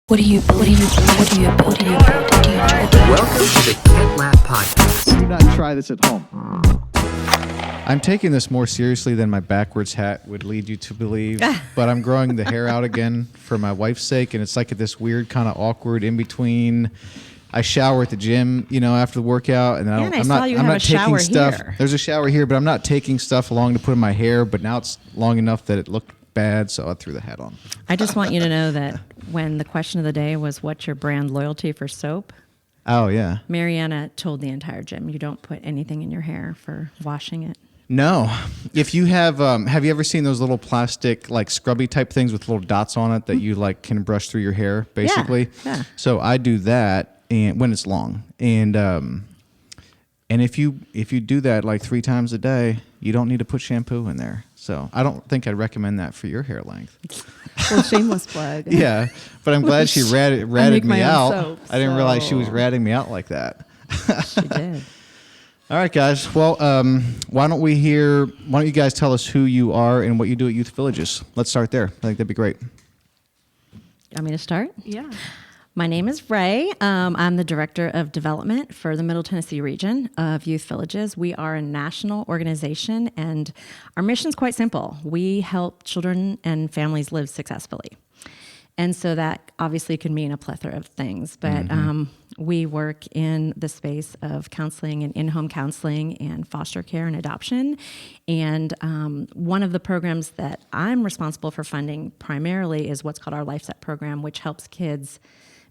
What do you build? What do you build? Welcome to the Kent Lapp Podcast. Do not try this at home. I'm taking this more seriously than my backwards hat would lead you to believe, but I'm growing the hair out again for my wife's sake, and it's like this weird kind of awkward in between. I shower at the gym, after the workout, and I'm not taking stuff. Here. There's a shower here, but I'm not taking stuff along to put in my hair. But now it's long enough that it looked bad, so I threw the hat on. I just want you to know that when the question of the day was, "What's your brand loyalty for soap?" Oh yeah, Mariana told the entire gym, "You don't put anything in your hair for washing it." No. If you have you ever seen those little plastic like scrubby type things with little dots on it that you like can brush through your hair, basically? Yeah. So I do that and when it's long. And if you do that like 3 times a day, you don't need to put shampoo in there. So I don't think I'd recommend that for your hair length. Well, shameless plug. Yeah, but I'm glad she ratted me out. Soap, I didn't realize she was ratting me out like that. She did. All right, guys. Well, why don't you guys tell us who you are and what you do at Youth Villages? Let's start there. I think that'd be great. You want me to start? Yeah. My name is Rae. I'm the Director of Development for the Middle Tennessee region of Youth Villages. We are a national organization, and our mission is quite simple. We help children and families live successfully. And so that obviously can mean a plethora of things, but we work in the space of counseling and in-home counseling and foster care and adoption. And one of the programs that I'm responsible for funding primarily is what's called our LifeSet program, which helps kids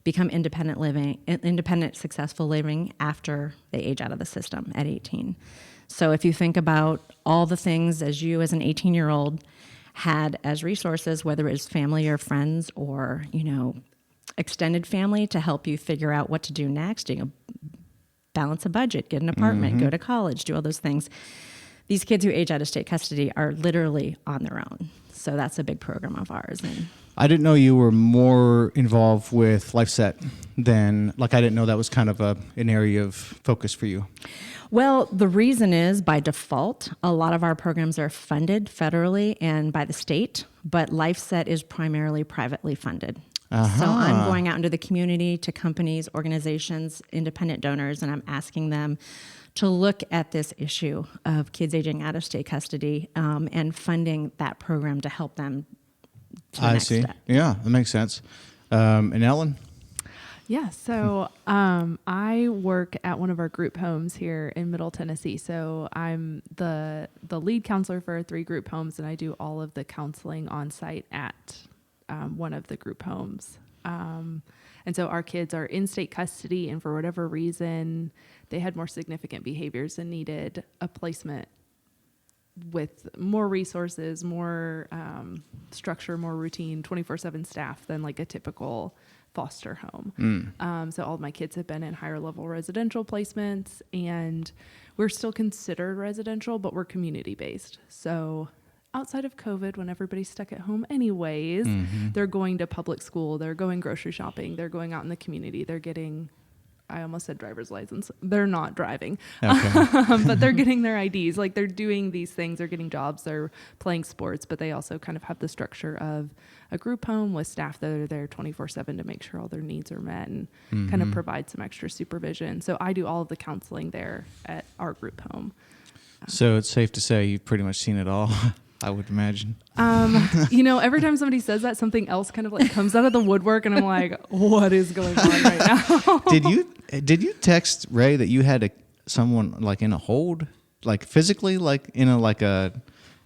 become independent, successful living after they age out of the system at 18. So if you think about all the things as you as an 18-year-old had as resources, whether it was family or friends or, extended family to help you figure out what to do next, balance a budget, get an apartment, go to college, do all those things. These kids who age out of state custody are literally on their own. So that's a big program of ours. And I didn't know you were more involved with LifeSet than, I didn't know that was kind of an area of focus for you. Well, the reason is by default, a lot of our programs are funded federally and by the state, but LifeSet is primarily privately funded. So I'm going out into the community to companies, organizations, independent donors, and I'm asking them to look at this issue of kids aging out of state custody and funding that program to help them to the next step. Yeah, that makes sense. And Ellen? Yeah, so I work at one of our group homes here in Middle Tennessee. So I'm the lead counselor for 3 group homes, and I do all of the counseling on site at one of the group homes. And so our kids are in state custody, and for whatever reason, they had more significant behaviors and needed a placement with more resources, more structure, more routine, 24/7 staff than like a typical foster home. So all of my kids have been in higher level residential placements, and we're still considered residential, but we're community based. So outside of COVID, when everybody's stuck at home anyways, they're going to public school, they're going grocery shopping, they're going out in the community, they're getting, I almost said driver's license. They're not driving, but they're getting their IDs. Like they're doing these things, they're getting jobs, they're playing sports, but they also kind of have the structure of a group home with staff that are there 24/7 to make sure all their needs are met and kind of provide some extra supervision. So I do all of the counseling there at our group home. So it's safe to say you've pretty much seen it all. I would imagine. Every time somebody says that, something else kind of like comes out of the woodwork, and I'm like, what is going on right now? Did you text Ray that you had someone like in a hold, like physically, like in a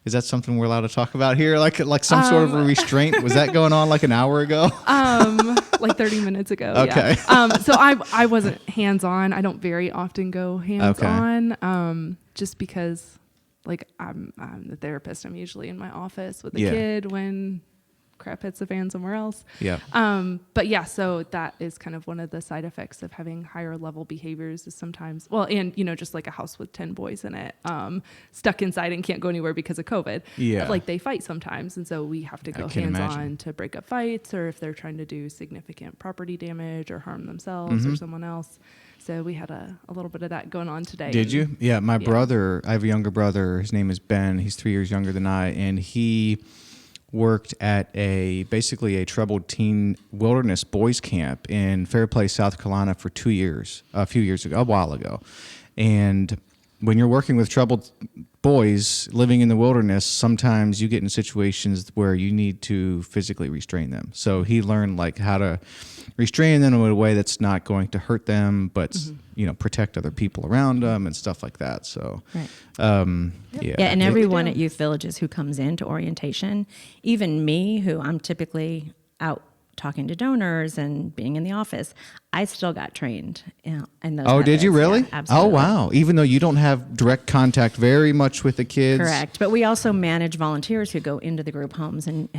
is that something we're allowed to talk about here? Like some sort of a restraint? Was that going on like an hour ago? Like 30 minutes ago. Okay. Yeah. So I wasn't hands-on. I don't very often go hands-on, just because like I'm the therapist. I'm usually in my office with the kid when crap hits the fan somewhere else. Yeah. But yeah, so that is kind of one of the side effects of having higher level behaviors is sometimes, just like a house with 10 boys in it, stuck inside and can't go anywhere because of COVID. Yeah. Like they fight sometimes. And so we have to go hands-on to break up fights, or if they're trying to do significant property damage or harm themselves or someone else. So we had a little bit of that going on today. Did you? Yeah. My brother, I have a younger brother. His name is Ben. He's 3 years younger than I. And he worked at basically a troubled teen wilderness boys camp in Fairplay, South Carolina for 2 years, a while ago. And when you're working with troubled boys living in the wilderness, sometimes you get in situations where you need to physically restrain them. So he learned like how to restrain them in a way that's not going to hurt them, but protect other people around them and stuff like that. So, Right. yeah. Yeah, and everyone at Youth Villages who comes into orientation, even me, who I'm typically out talking to donors and being in the office, I still got trained in those Oh, did you methods. really? Yeah, absolutely. Oh, wow. Even though you don't have direct contact very much with the kids. Correct. But we also manage volunteers who go into the group homes and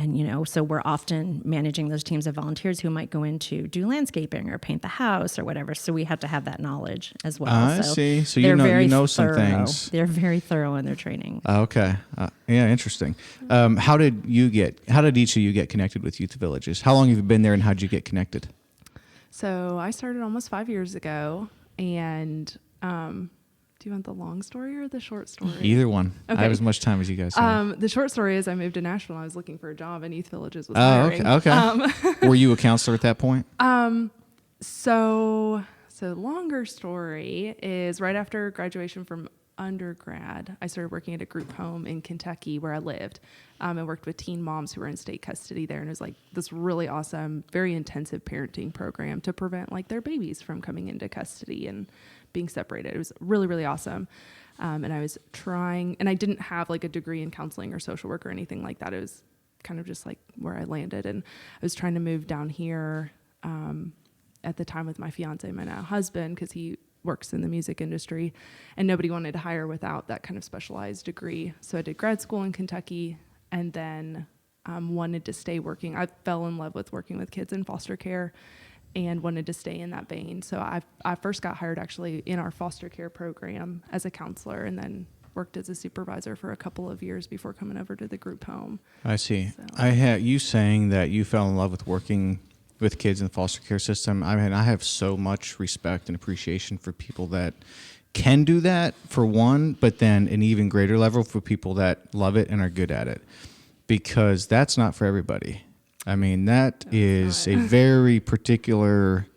so we're often managing those teams of volunteers who might go in to do landscaping or paint the house or whatever. So we have to have that knowledge as well. I see. So they're you very know some thorough. things. They're very thorough in their training. Okay. Yeah, interesting. How did each of you get connected with Youth Villages? How long have you been there and how did you get connected? So I started almost 5 years ago, and do you want the long story or the short story? Either one. Okay. I have as much time as you guys have. The short story is I moved to Nashville. I was looking for a job, and Youth Villages was Oh, hiring. okay. Were you a counselor at that point? So longer story is right after graduation from undergrad, I started working at a group home in Kentucky where I lived, and worked with teen moms who were in state custody there. And it was like this really awesome, very intensive parenting program to prevent like their babies from coming into custody and being separated. It was really, really awesome. And I was trying, and I didn't have like a degree in counseling or social work or anything like that. It was kind of just like where I landed. And I was trying to move down here at the time with my fiance, my now husband, because he works in the music industry, and nobody wanted to hire without that kind of specialized degree. So I did grad school in Kentucky, and then wanted to stay working. I fell in love with working with kids in foster care and wanted to stay in that vein. So I first got hired actually in our foster care program as a counselor, and then worked as a supervisor for a couple of years before coming over to the group home. I see. So. I had you saying that you fell in love with working with kids in the foster care system. I mean, I have so much respect and appreciation for people that can do that, for one, but then an even greater level for people that love it and are good at it, because that's not for everybody. I mean, that is a very particular,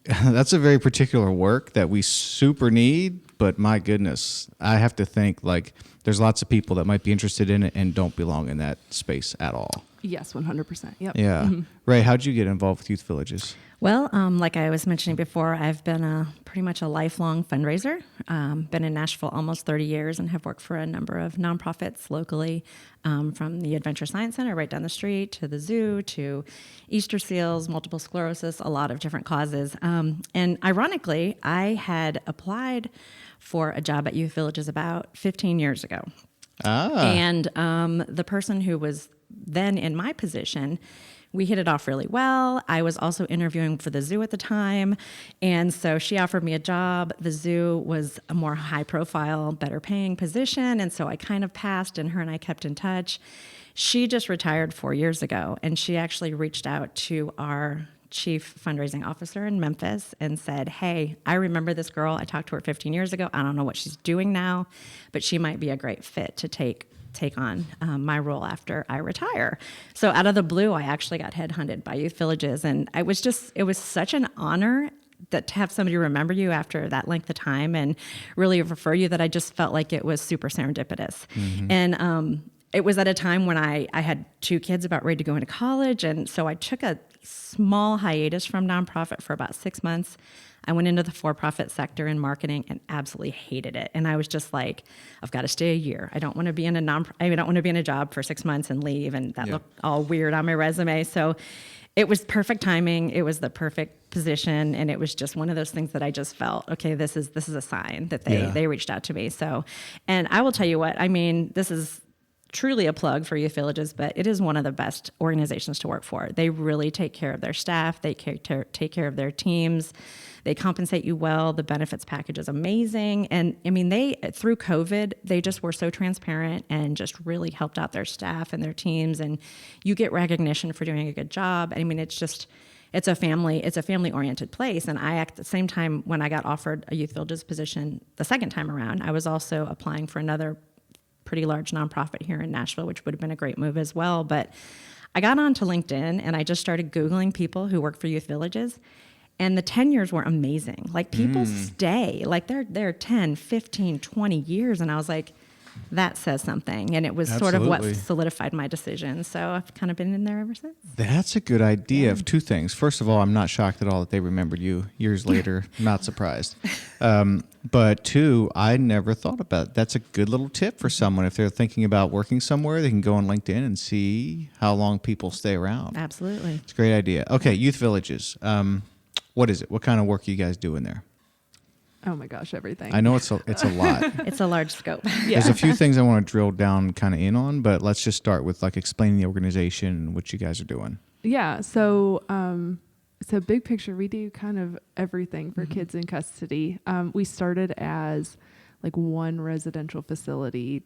that's a very particular work that we super need, but my goodness, I have to think like there's lots of people that might be interested in it and don't belong in that space at all. Yes, 100%. Yep. Yeah. Mm-hmm. Ray, how'd you get involved with Youth Villages? Well, like I was mentioning before, I've been pretty much a lifelong fundraiser. Been in Nashville almost 30 years and have worked for a number of nonprofits locally, from the Adventure Science Center right down the street to the zoo to Easter seals, multiple sclerosis, a lot of different causes. And ironically, I had applied for a job at Youth Villages about 15 years ago. And the person who was then in my position, we hit it off really well. I was also interviewing for the zoo at the time. And so she offered me a job. The zoo was a more high profile, better paying position. And so I kind of passed, and her and I kept in touch. She just retired 4 years ago, and she actually reached out to our chief fundraising officer in Memphis and said, hey, I remember this girl. I talked to her 15 years ago. I don't know what she's doing now, but she might be a great fit to take on my role after I retire. So out of the blue, I actually got headhunted by Youth Villages, and it was such an honor that to have somebody remember you after that length of time and really refer you, that I just felt like it was super serendipitous. Mm-hmm. And it was at a time when I had 2 kids about ready to go into college, and so I took a small hiatus from nonprofit for about 6 months. I went into the for-profit sector in marketing and absolutely hated it. And I was just like, I've got to stay a year. I don't want to be in a job for 6 months and leave, and that looked all weird on my resume. So it was perfect timing. It was the perfect position, and it was just one of those things that I just felt, okay, this is a sign that they reached out to me. So, and I will tell you what, I mean, this is truly a plug for Youth Villages, but it is one of the best organizations to work for. They really take care of their staff. They take care of their teams. They compensate you well. The benefits package is amazing. And I mean, through COVID, they just were so transparent and just really helped out their staff and their teams. And you get recognition for doing a good job. I mean, it's a family-oriented place. And I, at the same time, when I got offered a Youth Villages position the second time around, I was also applying for another pretty large nonprofit here in Nashville, which would have been a great move as well. But I got onto LinkedIn and I just started Googling people who work for youth villages. And the tenures were amazing. Like people stay, like they're 10, 15, 20 years. And I was like, that says something. And it was sort of what Absolutely. solidified my decision. So I've kind of been in there ever since. That's a good idea of two things. First of all, I'm not shocked at all that they remembered you years later. Not surprised. But two, I never thought about it. That's a good little tip for someone. If they're thinking about working somewhere, they can go on LinkedIn and see how long people stay around. Absolutely. It's a great idea. Okay, youth villages. What is it? What kind of work are you guys doing there? Oh my gosh, everything. I know it's a lot. It's a large scope. There's a few things I want to drill down kind of in on, but let's just start with like explaining the organization and what you guys are doing. Yeah. So, so big picture, we do kind of everything for kids in custody. We started as like one residential facility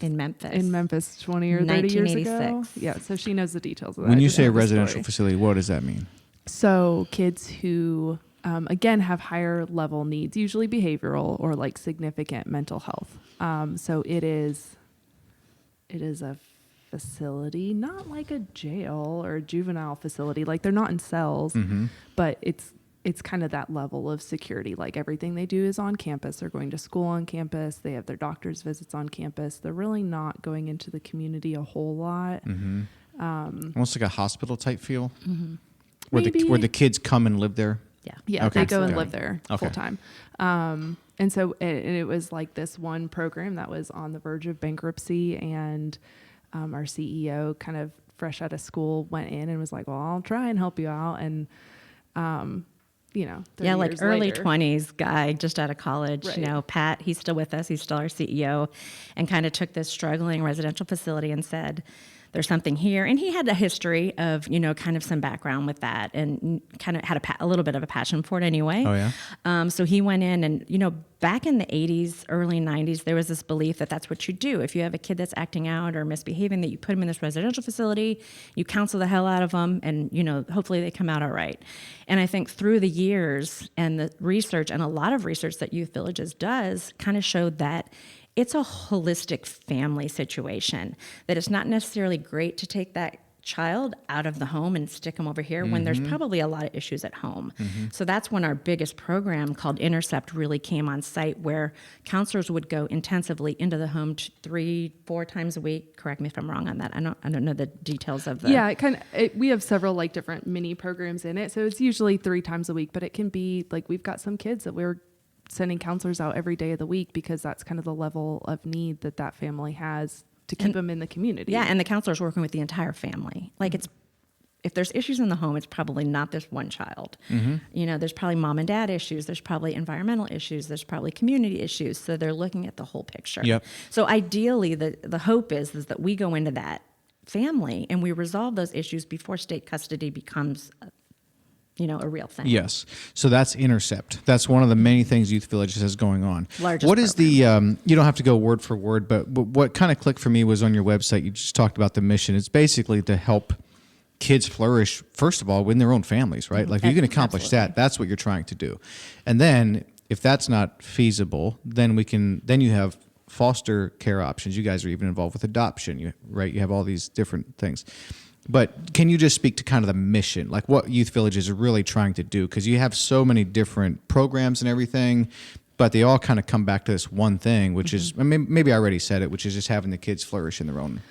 In Memphis. 20 or 30 years ago. 1986. Yeah. So she knows the details of that. When I you just say know the residential story. facility, what does that mean? So kids who, again, have higher level needs, usually behavioral or like significant mental health. So it is a facility, not like a jail or a juvenile facility. Like they're not in cells, but it's kind of that level of security. Like everything they do is on campus. They're going to school on campus. They have their doctor's visits on campus. They're really not going into the community a whole lot. Almost like a hospital type feel, where Maybe. the kids come and live there. Yeah. Yeah, Okay. they go and Got it. live there Okay. full time. And so it was like this one program that was on the verge of bankruptcy, and our CEO, kind of fresh out of school, went in and was like, well, I'll try and help you out. And, 30 Yeah, like years early later- 20s guy just out of college. Right. You know, Pat, he's still with us. He's still our CEO, and kind of took this struggling residential facility and said, there's something here. And he had a history of, kind of some background with that, and kind of had a little bit of a passion for it anyway. Oh, yeah? So he went in and, back in the 80s, early 90s, there was this belief that that's what you do. If you have a kid that's acting out or misbehaving, that you put them in this residential facility, you counsel the hell out of them, and, hopefully they come out all right. And I think through the years and the research, and a lot of research that Youth Villages does, kind of showed that it's a holistic family situation, that it's not necessarily great to take that child out of the home and stick them over here when there's probably a lot of issues at home. So that's when our biggest program called Intercept really came on site, where counselors would go intensively into the home 3-4 times a week. Correct me if I'm wrong on that. I don't know the details of the... Yeah, we have several like different mini programs in it. So it's usually 3 times a week, but it can be like, we've got some kids that we're sending counselors out every day of the week, because that's kind of the level of need that family has to keep them in the community. Yeah, and the counselor's working with the entire family. Like if there's issues in the home, it's probably not this one child. There's probably mom and dad issues. There's probably environmental issues. There's probably community issues. So they're looking at the whole picture. Yep. So ideally, the hope is that we go into that family and we resolve those issues before state custody becomes a real thing. Yes. So that's Intercept. That's one of the many things Youth Villages has going on. Largest What is the, you don't have to go word for word, but what kind of clicked for me was on your website, you just talked about the mission. It's basically to help kids flourish, first of all, within their own families, right? Like if you can accomplish that, that's what you're trying to do. And then if that's not feasible, then you have foster care options. You guys are even involved with adoption, right? You have all these different things. But can you just speak to kind of the mission, like what Youth Villages are really trying to do? Because you have so many different programs and everything, but they all kind of come back to this one thing, which is, maybe I already said it, which is just having the kids flourish in their own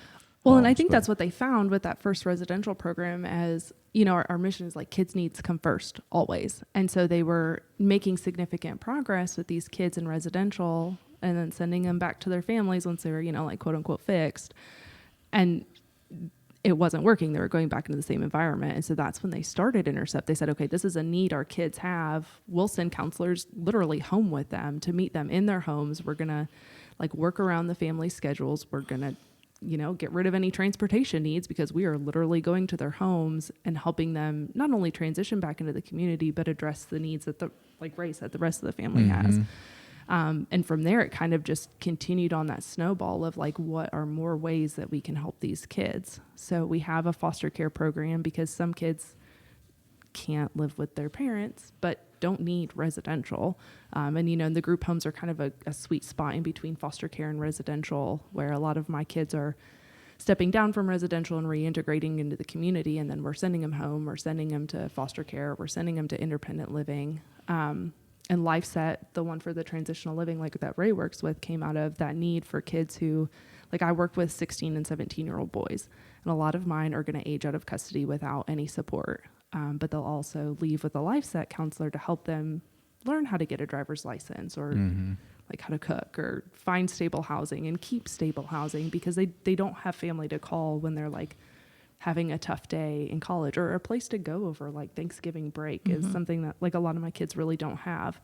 Well, and I homes, think but- that's what they found with that first residential program, as, our mission is like kids' needs come first always. And so they were making significant progress with these kids in residential and then sending them back to their families once they were, like quote unquote fixed. And it wasn't working. They were going back into the same environment. And so that's when they started Intercept. They said, okay, this is a need our kids have. We'll send counselors literally home with them to meet them in their homes. We're going to work around the family schedules. We're going to, get rid of any transportation needs, because we are literally going to their homes and helping them not only transition back into the community, but address the needs that Ray said, the rest of the family has. And from there, it kind of just continued on that snowball of what are more ways that we can help these kids. So we have a foster care program, because some kids can't live with their parents, but don't need residential. And, you know, the group homes are kind of a sweet spot in between foster care and residential, where a lot of my kids are stepping down from residential and reintegrating into the community. And then we're sending them home, or sending them to foster care, we're sending them to independent living. And LifeSet, the one for the transitional living, like that Ray works with, came out of that need for kids who, like, I work with 16 and 17-year-old boys, and a lot of mine are going to age out of custody without any support. But they'll also leave with a LifeSet counselor to help them learn how to get a driver's license, or like how to cook, or find stable housing and keep stable housing, because they don't have family to call when they're like having a tough day in college, or a place to go over like Thanksgiving break is something that like a lot of my kids really don't have.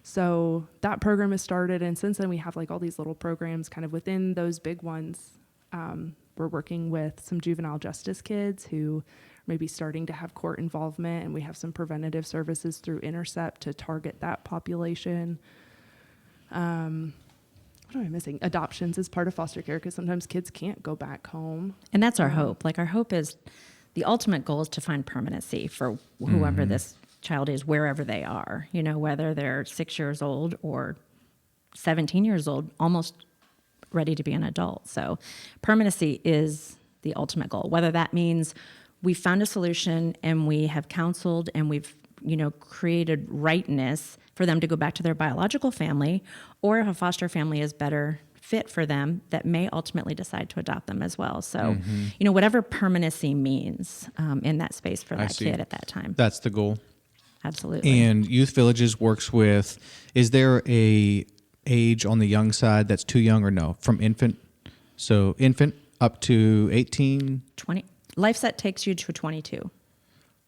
So that program has started. And since then we have like all these little programs kind of within those big ones. We're working with some juvenile justice kids who may be starting to have court involvement, and we have some preventative services through Intercept to target that population. What am I missing? Adoptions is part of foster care, because sometimes kids can't go back home. And that's our hope. Like, our hope is, the ultimate goal is to find permanency for whoever this child is, wherever they are, you know, whether they're 6 years old or 17 years old, almost ready to be an adult. So permanency is the ultimate goal, whether that means we found a solution and we have counseled and we've, you know, created rightness for them to go back to their biological family, or if a foster family is better fit for them, that may ultimately decide to adopt them as well. So, you know, whatever permanency means in that space for that kid at that time. That's the goal. Absolutely. And Youth Villages works with, is there a age on the young side that's too young, or no? From infant? So infant up to 18? 20. LifeSet takes you to 22.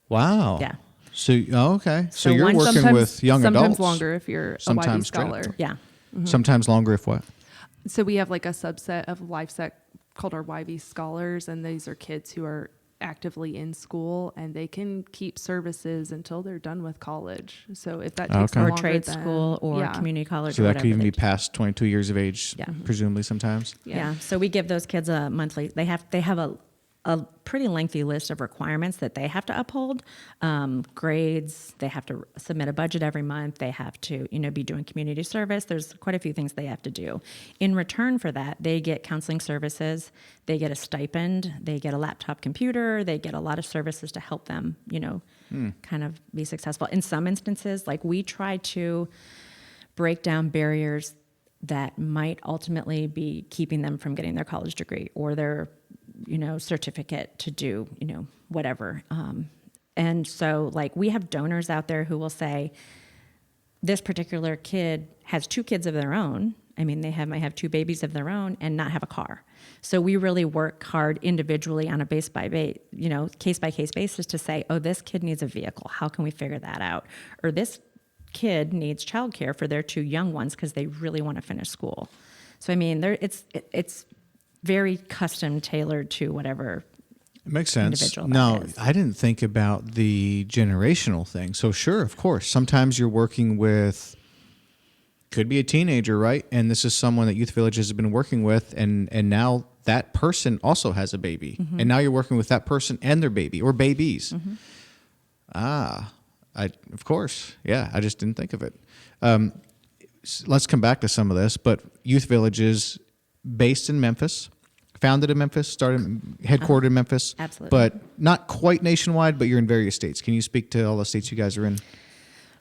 Wow. Yeah. So, okay. So you're one- working with young adults. Sometimes longer if you're a YB Sometimes straight up scholar. to- Yeah. Sometimes longer if what? So we have like a subset of LifeSet called our YB scholars, and these are kids who are actively in school, and they can keep services until they're done with college. So if that takes Okay. Or longer, trade then- school or yeah. community college So or that whatever. could even they be do. past 22 years of age, Yeah. presumably sometimes. Yeah. So we give those kids a monthly, they have a pretty lengthy list of requirements that they have to uphold. Grades, they have to submit a budget every month. They have to, you know, be doing community service. There's quite a few things they have to do. In return for that, they get counseling services. They get a stipend. They get a laptop computer. They get a lot of services to help them, you know, kind of be successful. In some instances, like, we try to break down barriers that might ultimately be keeping them from getting their college degree or their, you know, certificate to do, you know, whatever. And so, like, we have donors out there who will say, this particular kid has 2 kids of their own. I mean, might have 2 babies of their own and not have a car. So we really work hard individually on a case by case basis to say, oh, this kid needs a vehicle. How can we figure that out? Or this kid needs childcare for their 2 young ones because they really want to finish school. So I mean, it's very custom tailored to whatever. It makes sense. Individual No, that is. I didn't think about the generational thing. So sure, of course, sometimes you're working with, could be a teenager, right? And this is someone that Youth Villages has been working with, and now that person also has a baby, and now you're working with that person and their baby or babies. Of course, yeah. I just didn't think of it. Let's come back to some of this, but Youth Villages, based in Memphis, founded in Memphis, headquartered in Memphis. Absolutely. But not quite nationwide, but you're in various states. Can you speak to all the states you guys are in?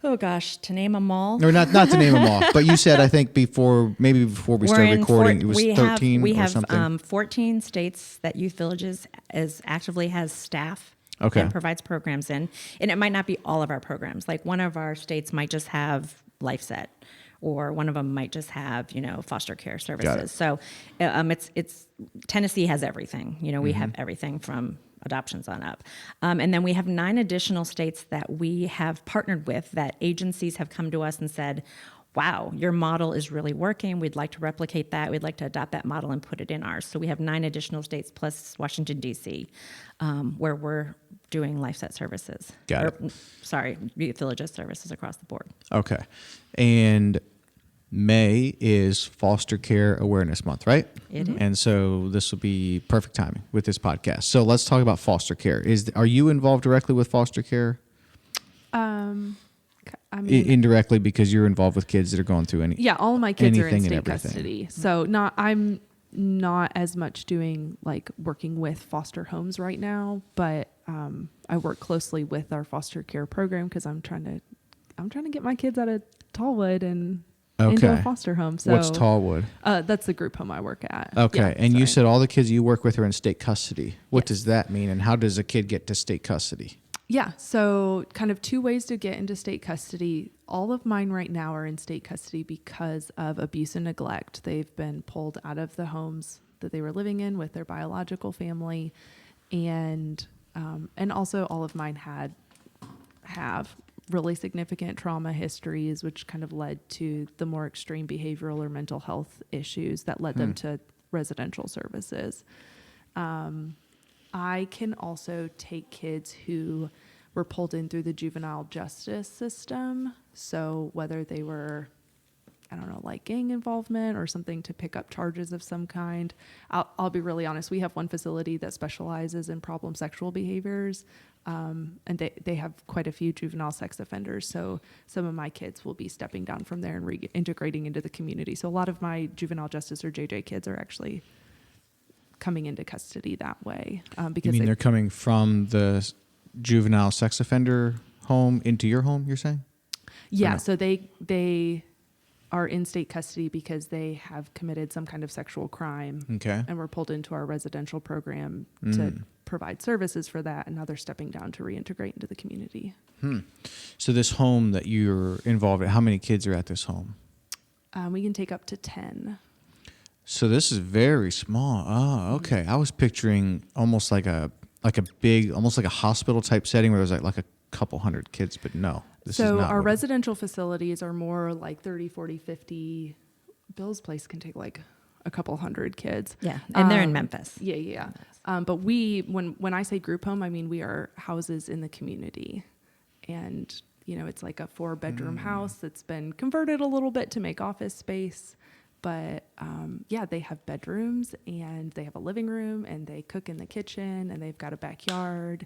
Oh gosh, to name them all. Or not to name them all, but you said, I think before we We're started in recording, it was 13 we or have something. 14 states that Youth Villages actively has staff Okay. and provides programs in. And it might not be all of our programs. Like, one of our states might just have LifeSet, or one of them might just have, you know, foster care services. So it's Tennessee has everything. You know, we have everything from adoptions on up. And then we have 9 additional states that we have partnered with, that agencies have come to us and said, wow, your model is really working. We'd like to replicate that. We'd like to adopt that model and put it in ours. So we have 9 additional states plus Washington, D.C., where we're doing LifeSet services. Youth Villages services across the board. Okay. And May is Foster Care Awareness Month, right? It is. And so this will be perfect timing with this podcast. So let's talk about foster care. Are you involved directly with foster care? I mean, Indirectly because you're involved with kids that are going through yeah, all of my kids are in anything and state everything. custody. So I'm not as much doing like working with foster homes right now, but I work closely with our foster care program because I'm trying to get my kids out of Tallwood and into a foster home. So what's Tallwood? That's the group home I work at. Okay. Yeah, And you sorry. said all the kids you work with are in state custody. What Yes. does that mean? And how does a kid get to state custody? Yeah, so kind of 2 ways to get into state custody. All of mine right now are in state custody because of abuse and neglect. They've been pulled out of the homes that they were living in with their biological family, and also all of mine have really significant trauma histories, which kind of led to the more extreme behavioral or mental health issues that led them to residential services. I can also take kids who were pulled in through the juvenile justice system. So whether they were, I don't know, like gang involvement or something to pick up charges of some kind. I'll be really honest. We have one facility that specializes in problem sexual behaviors. And they have quite a few juvenile sex offenders. So some of my kids will be stepping down from there and reintegrating into the community. So a lot of my juvenile justice or JJ kids are actually coming into custody that way. Because You mean they're coming from the juvenile sex offender home into your home, you're saying? yeah, no? so they are in state custody because they have committed some kind of sexual crime. Okay. And were pulled into our residential program to provide services for that. And now they're stepping down to reintegrate into the community. So this home that you're involved in, how many kids are at this home? We can take up to 10. So this is very small. Oh, okay. I was picturing almost like a big, almost like a hospital type setting where there's like a couple hundred kids, but no. This is So not our what residential facilities are more like 30, 40, 50. Bill's place can take like a couple hundred kids. Yeah, and they're in Memphis. Yeah. But when I say group home, I mean we are houses in the community. And, it's like a 4-bedroom house that's been converted a little bit to make office space. But they have bedrooms and they have a living room and they cook in the kitchen and they've got a backyard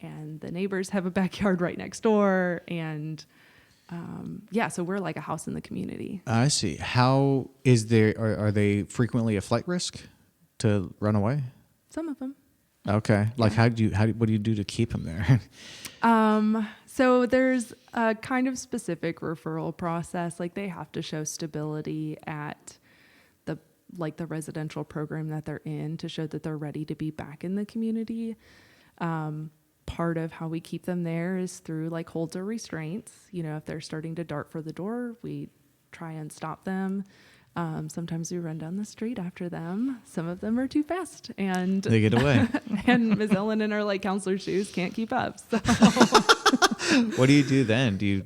and the neighbors have a backyard right next door. And so we're like a house in the community. I see. How are they frequently a flight risk to run away? Some of them. Okay. Like what do you do to keep them there? So there's a kind of specific referral process. Like they have to show stability at the residential program that they're in to show that they're ready to be back in the community. Part of how we keep them there is through like holds or restraints. If they're starting to dart for the door, we try and stop them. Sometimes we run down the street after them. Some of them are too fast and They get away. and Ms. Ellen in her like counselor shoes can't keep up. So What do you do then? Do you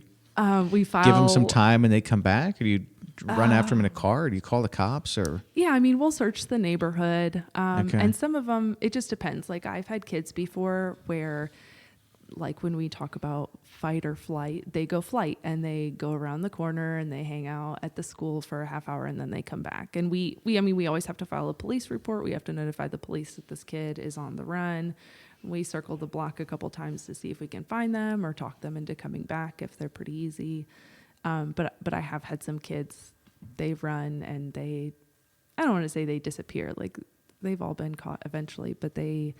we file. give them some time and they come back? Or do you run after them in a car? Or do you call the cops? Or Yeah, I mean, we'll search the neighborhood. Okay. And some of them, it just depends. Like I've had kids before where like when we talk about fight or flight, they go flight and they go around the corner and they hang out at the school for a half hour and then they come back. And we always have to file a police report. We have to notify the police that this kid is on the run. We circle the block a couple times to see if we can find them or talk them into coming back if they're pretty easy. But I have had some kids, they've run and I don't want to say they disappear. Like they've all been caught eventually, but they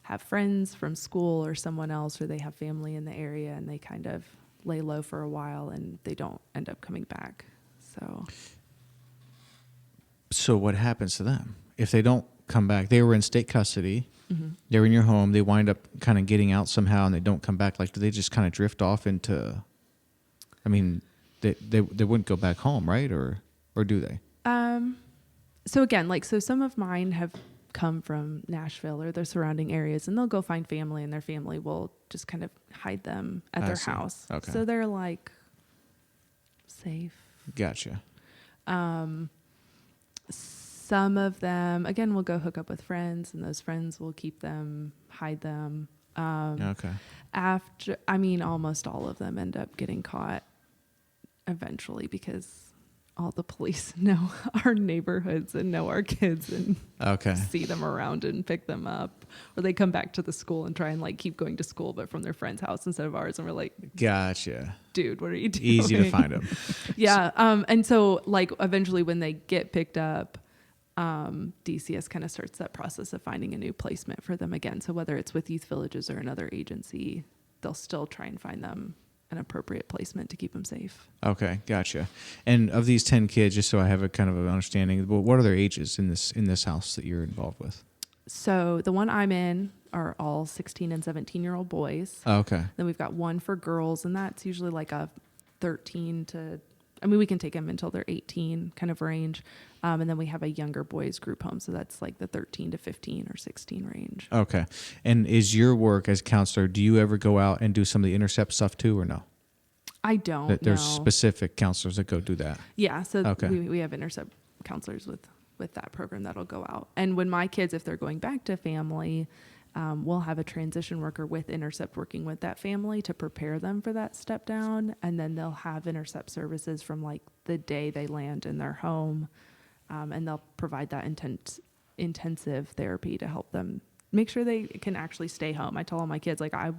have friends from school or someone else, or they have family in the area and they kind of lay low for a while and they don't end up coming back. So what happens to them? If they don't come back, they were in state custody, they're in your home, they wind up kind of getting out somehow and they don't come back. Like, do they just kind of drift off into, I mean, they wouldn't go back home, right? Or do they? So again, so some of mine have come from Nashville or their surrounding areas and they'll go find family and their family will just kind of hide them at their house. Okay. So they're like safe. Gotcha. Some of them, again, will go hook up with friends and those friends will keep them, hide them. Okay. Almost all of them end up getting caught eventually because all the police know our neighborhoods and know our kids and Okay. see them around and pick them up, or they come back to the school and try and like keep going to school, but from their friend's house instead of ours. And we're like, Gotcha. dude, what are you doing? Easy to find them. Yeah. And so like eventually when they get picked up, DCS kind of starts that process of finding a new placement for them again. So whether it's with Youth Villages or another agency, they'll still try and find them an appropriate placement to keep them safe. Okay, gotcha. And of these 10 kids, just so I have a kind of an understanding, what are their ages in this house that you're involved with? So the one I'm in are all 16 and 17-year-old boys. Oh, okay. Then we've got one for girls, and that's usually like a 13 to, I mean, we can take them until they're 18 kind of range. And then we have a younger boys group home. So that's like the 13 to 15 or 16 range. Okay. And is your work as a counselor, do you ever go out and do some of the intercept stuff too, or no? I don't know. There's specific counselors that go do that. Yeah. So Okay. we have intercept counselors with that program that'll go out. And when my kids, if they're going back to family, we'll have a transition worker with intercept working with that family to prepare them for that step down. And then they'll have intercept services from like the day they land in their home. And they'll provide that intensive therapy to help them make sure they can actually stay home. I tell all my kids, like, I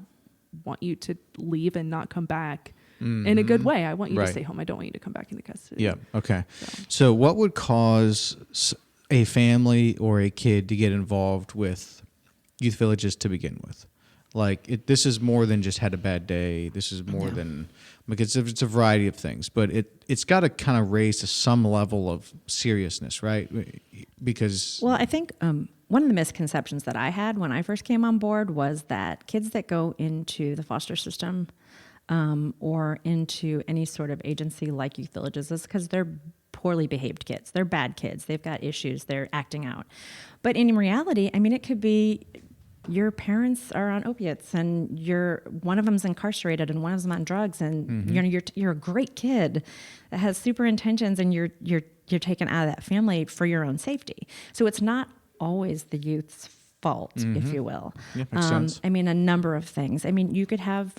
want you to leave and not come back in a good way. I want you to stay home. I don't want you to come back into custody. Yeah. Okay. So what would cause a family or a kid to get involved with Youth Villages to begin with? Like, this is more than just had a bad day. This is more than, because it's a variety of things, but it's got to kind of raise to some level of seriousness, right? Because Well, I think one of the misconceptions that I had when I first came on board was that kids that go into the foster system or into any sort of agency like Youth Villages is because they're poorly behaved kids. They're bad kids. They've got issues. They're acting out. But in reality, I mean, it could be your parents are on opiates and one of them's incarcerated and one of them's on drugs, and you're a great kid that has super intentions, and you're taken out of that family for your own safety. So it's not always the youth's fault, if you will. Yeah, makes sense. I mean, a number of things. I mean, you could have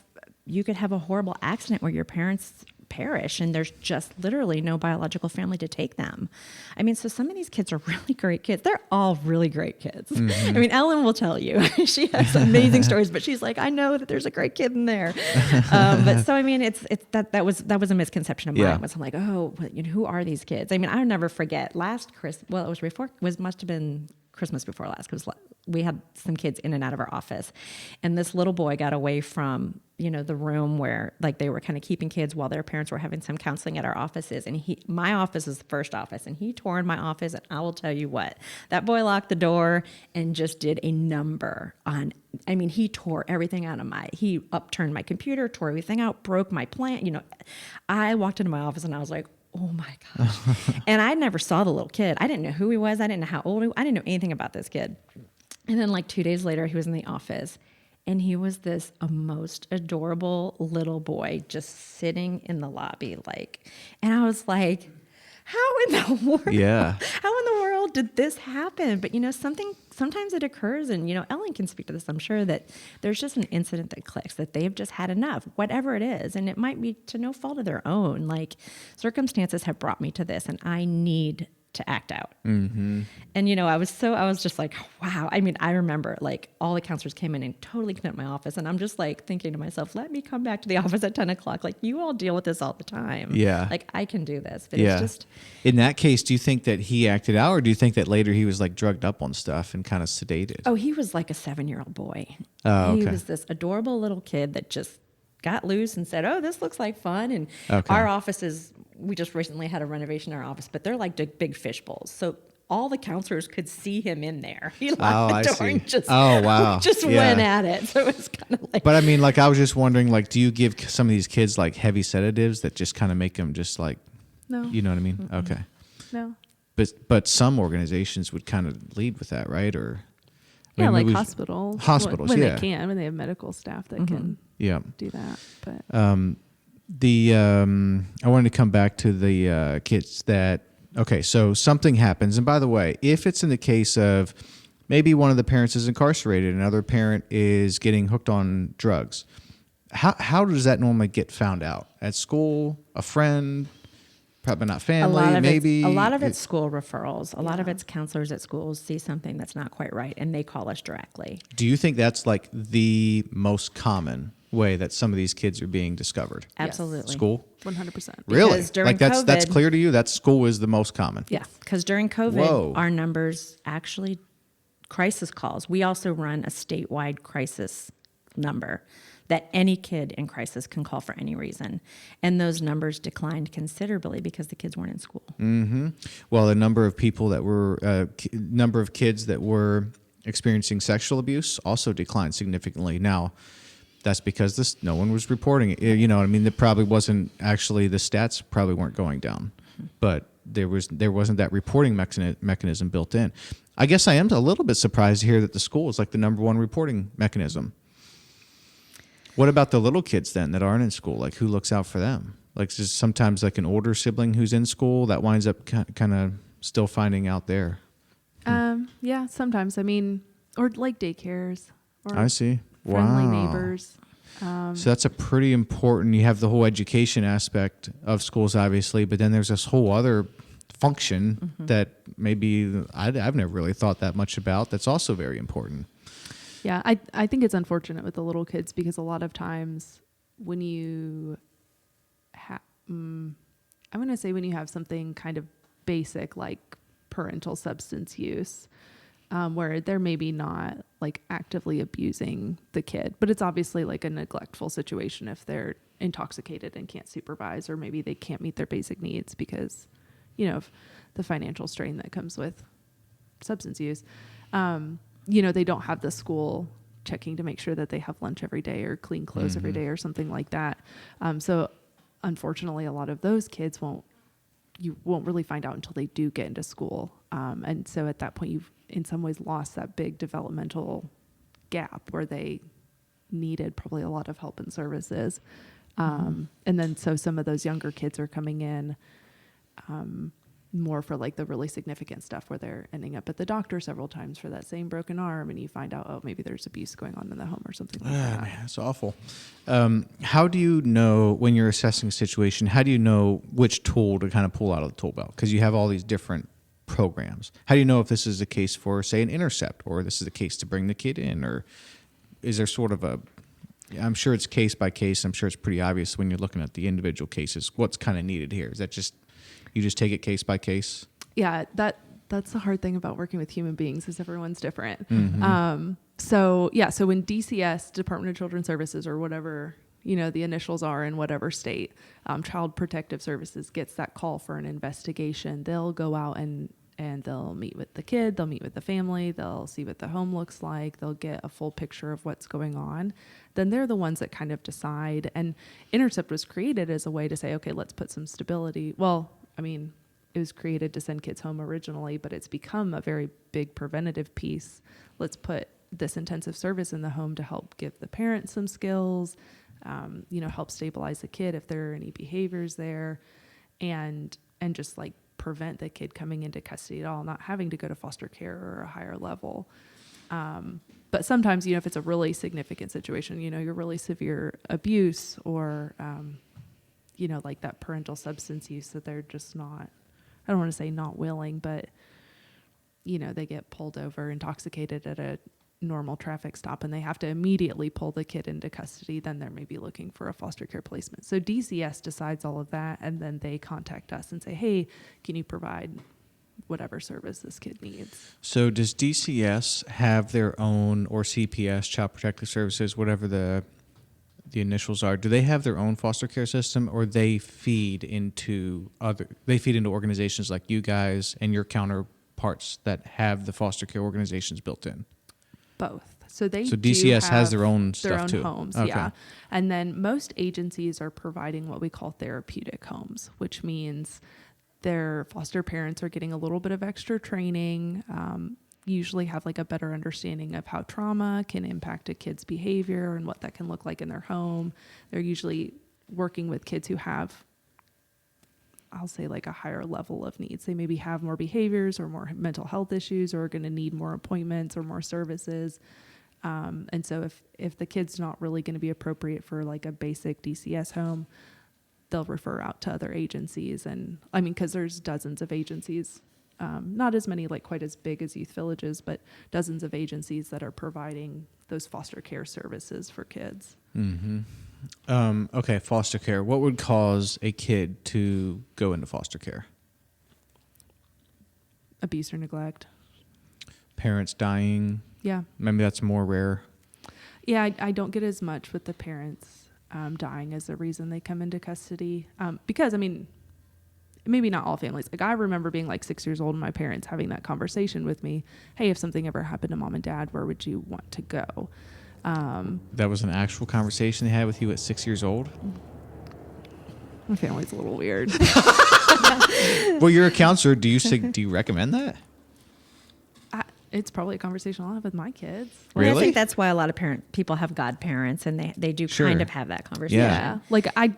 a horrible accident where your parents perish and there's just literally no biological family to take them. I mean, so some of these kids are really great kids. They're all really great kids. I mean, Ellen will tell you, she has amazing stories, but she's like, I know that there's a great kid in there. But so, I mean, that was a misconception of mine. Yeah. Was I'm like, oh, who are these kids? I mean, I'll never forget must have been Christmas before last, because we had some kids in and out of our office, and this little boy got away from, the room where like they were kind of keeping kids while their parents were having some counseling at our offices. And my office is the first office, and he tore in my office, and I will tell you what, that boy locked the door and just did a number on, I mean, he tore everything out of he upturned my computer, tore everything out, broke my plant. I walked into my office and I was like, oh my gosh. And I never saw the little kid. I didn't know who he was. I didn't know how old he was. I didn't know anything about this kid. And then like 2 days later, he was in the office, and he was this most adorable little boy just sitting in the lobby. And I was like, how in the world? Yeah. How in the world did this happen? But sometimes it occurs, and Ellen can speak to this, I'm sure, that there's just an incident that clicks, that they've just had enough, whatever it is, and it might be to no fault of their own. Like, circumstances have brought me to this, and I need to act out. And I was just like, wow. I mean, I remember like all the counselors came in and totally cleaned up my office, and I'm just like thinking to myself, let me come back to the office at 10 o'clock. Like, you all deal with this all the time. Yeah. Like, I can do this. But Yeah. it's just, in that case, do you think that he acted out, or do you think that later he was like drugged up on stuff and kind of sedated? oh, he was like a 7-year-old boy. Oh, He okay. was this adorable little kid that just got loose and said, oh, this looks like fun. And Okay. our offices, we just recently had a renovation in our office, but they're like big fish bowls. So all the counselors could see him in there. He locked I the door see. and just, Oh, wow. just Yeah. went at it. So it was kind of like, But I mean, like, I was just wondering, like, do you give some of these kids like heavy sedatives that just kind of make them just like, No. you know what I mean? Okay. No. But some organizations would kind of lead with that, right? Or Yeah, like maybe- hospitals. Hospitals, when yeah. they can, when they have medical staff that can Yeah. do that. But I wanted to come back to the kids that, okay, so something happens. And by the way, if it's in the case of maybe one of the parents is incarcerated, another parent is getting hooked on drugs, how does that normally get found out? At school, a friend? Probably not A family, lot of maybe. a lot of it's school referrals. A lot of Yeah. it's counselors at schools see something that's not quite right, and they call us directly. Do you think that's like the most common way that some of these kids are being discovered? Absolutely. School? 100%. Really? Because during Like that's COVID- clear to you? That school is the most common? Yeah, because during COVID, Whoa. our numbers actually crisis calls. We also run a statewide crisis number that any kid in crisis can call for any reason. And those numbers declined considerably because the kids weren't in school. Well, the number of people that were, number of kids that were experiencing sexual abuse also declined significantly. Now, that's because no one was reporting it. You know, I mean, it probably wasn't actually, the stats probably weren't going down, but there wasn't that reporting mechanism built in. I guess I am a little bit surprised to hear that the school is like the number one reporting mechanism. What about the little kids then that aren't in school? Like, who looks out for them? Like, just sometimes like an older sibling who's in school that winds up kind of still finding out there. Yeah, sometimes. I mean, or like daycares or I see. friendly Wow. neighbors. So that's a pretty important, you have the whole education aspect of schools, obviously, but then there's this whole other function that maybe I've never really thought that much about. That's also very important. Yeah, I think it's unfortunate with the little kids because a lot of times when you I'm going to say when you have something kind of basic like parental substance use, where they're maybe not like actively abusing the kid, but it's obviously like a neglectful situation if they're intoxicated and can't supervise, or maybe they can't meet their basic needs because, you know, of the financial strain that comes with substance use. You know, they don't have the school checking to make sure that they have lunch every day or clean clothes every day or something like that. So unfortunately, a lot of those kids you won't really find out until they do get into school. And so at that point, you've in some ways lost that big developmental gap where they needed probably a lot of help and services. And then so some of those younger kids are coming in more for like the really significant stuff where they're ending up at the doctor several times for that same broken arm, and you find out, oh, maybe there's abuse going on in the home or something like that. Man, that's awful. How do you know when you're assessing a situation, how do you know which tool to kind of pull out of the tool belt? Because you have all these different programs. How do you know if this is a case for, say, an intercept, or this is a case to bring the kid in, or is there sort of I'm sure it's case by case. I'm sure it's pretty obvious when you're looking at the individual cases, what's kind of needed here. Is that you just take it case by case? Yeah, that's the hard thing about working with human beings is everyone's different. So when DCS, Department of Children's Services, or whatever, you know, the initials are in whatever state, Child Protective Services gets that call for an investigation, they'll go out and they'll meet with the kid, they'll meet with the family, they'll see what the home looks like, they'll get a full picture of what's going on. Then they're the ones that kind of decide. And Intercept was created as a way to say, okay, let's put some stability. Well, I mean, it was created to send kids home originally, but it's become a very big preventative piece. Let's put this intensive service in the home to help give the parents some skills, you know, help stabilize the kid if there are any behaviors there, and just like prevent the kid coming into custody at all, not having to go to foster care or a higher level. But sometimes, you know, if it's a really significant situation, you know, you're really severe abuse or, you know, like that parental substance use that they're just not, I don't want to say not willing, but, you know, they get pulled over intoxicated at a normal traffic stop and they have to immediately pull the kid into custody, then they're maybe looking for a foster care placement. So DCS decides all of that, and then they contact us and say, hey, can you provide whatever service this kid needs? So does DCS have their own, or CPS, Child Protective Services, whatever the initials are, do they have their own foster care system, or they feed into organizations like you guys and your counterparts that have the foster care organizations built in? Both. So DCS has their own stuff too. Homes, okay. yeah. And then most agencies are providing what we call therapeutic homes, which means their foster parents are getting a little bit of extra training, usually have like a better understanding of how trauma can impact a kid's behavior and what that can look like in their home. They're usually working with kids who have, I'll say, like a higher level of needs. They maybe have more behaviors or more mental health issues, or are going to need more appointments or more services. And so if the kid's not really going to be appropriate for like a basic DCS home, they'll refer out to other agencies. And I mean, because there's dozens of agencies, not as many, like quite as big as youth villages, but dozens of agencies that are providing those foster care services for kids. Okay, foster care. What would cause a kid to go into foster care? Abuse or neglect. Parents dying. Yeah. Maybe that's more rare. Yeah, I don't get as much with the parents dying as the reason they come into custody. Because, I mean, maybe not all families. Like, I remember being like 6 years old and my parents having that conversation with me. Hey, if something ever happened to mom and dad, where would you want to go? That was an actual conversation they had with you at 6 years old? My family's a little weird. Well, you're a counselor. Do you recommend that? It's probably a conversation I'll have with my kids. Really? I think that's why a lot of people have godparents, and they do Sure. kind of have that conversation. Yeah. Like, I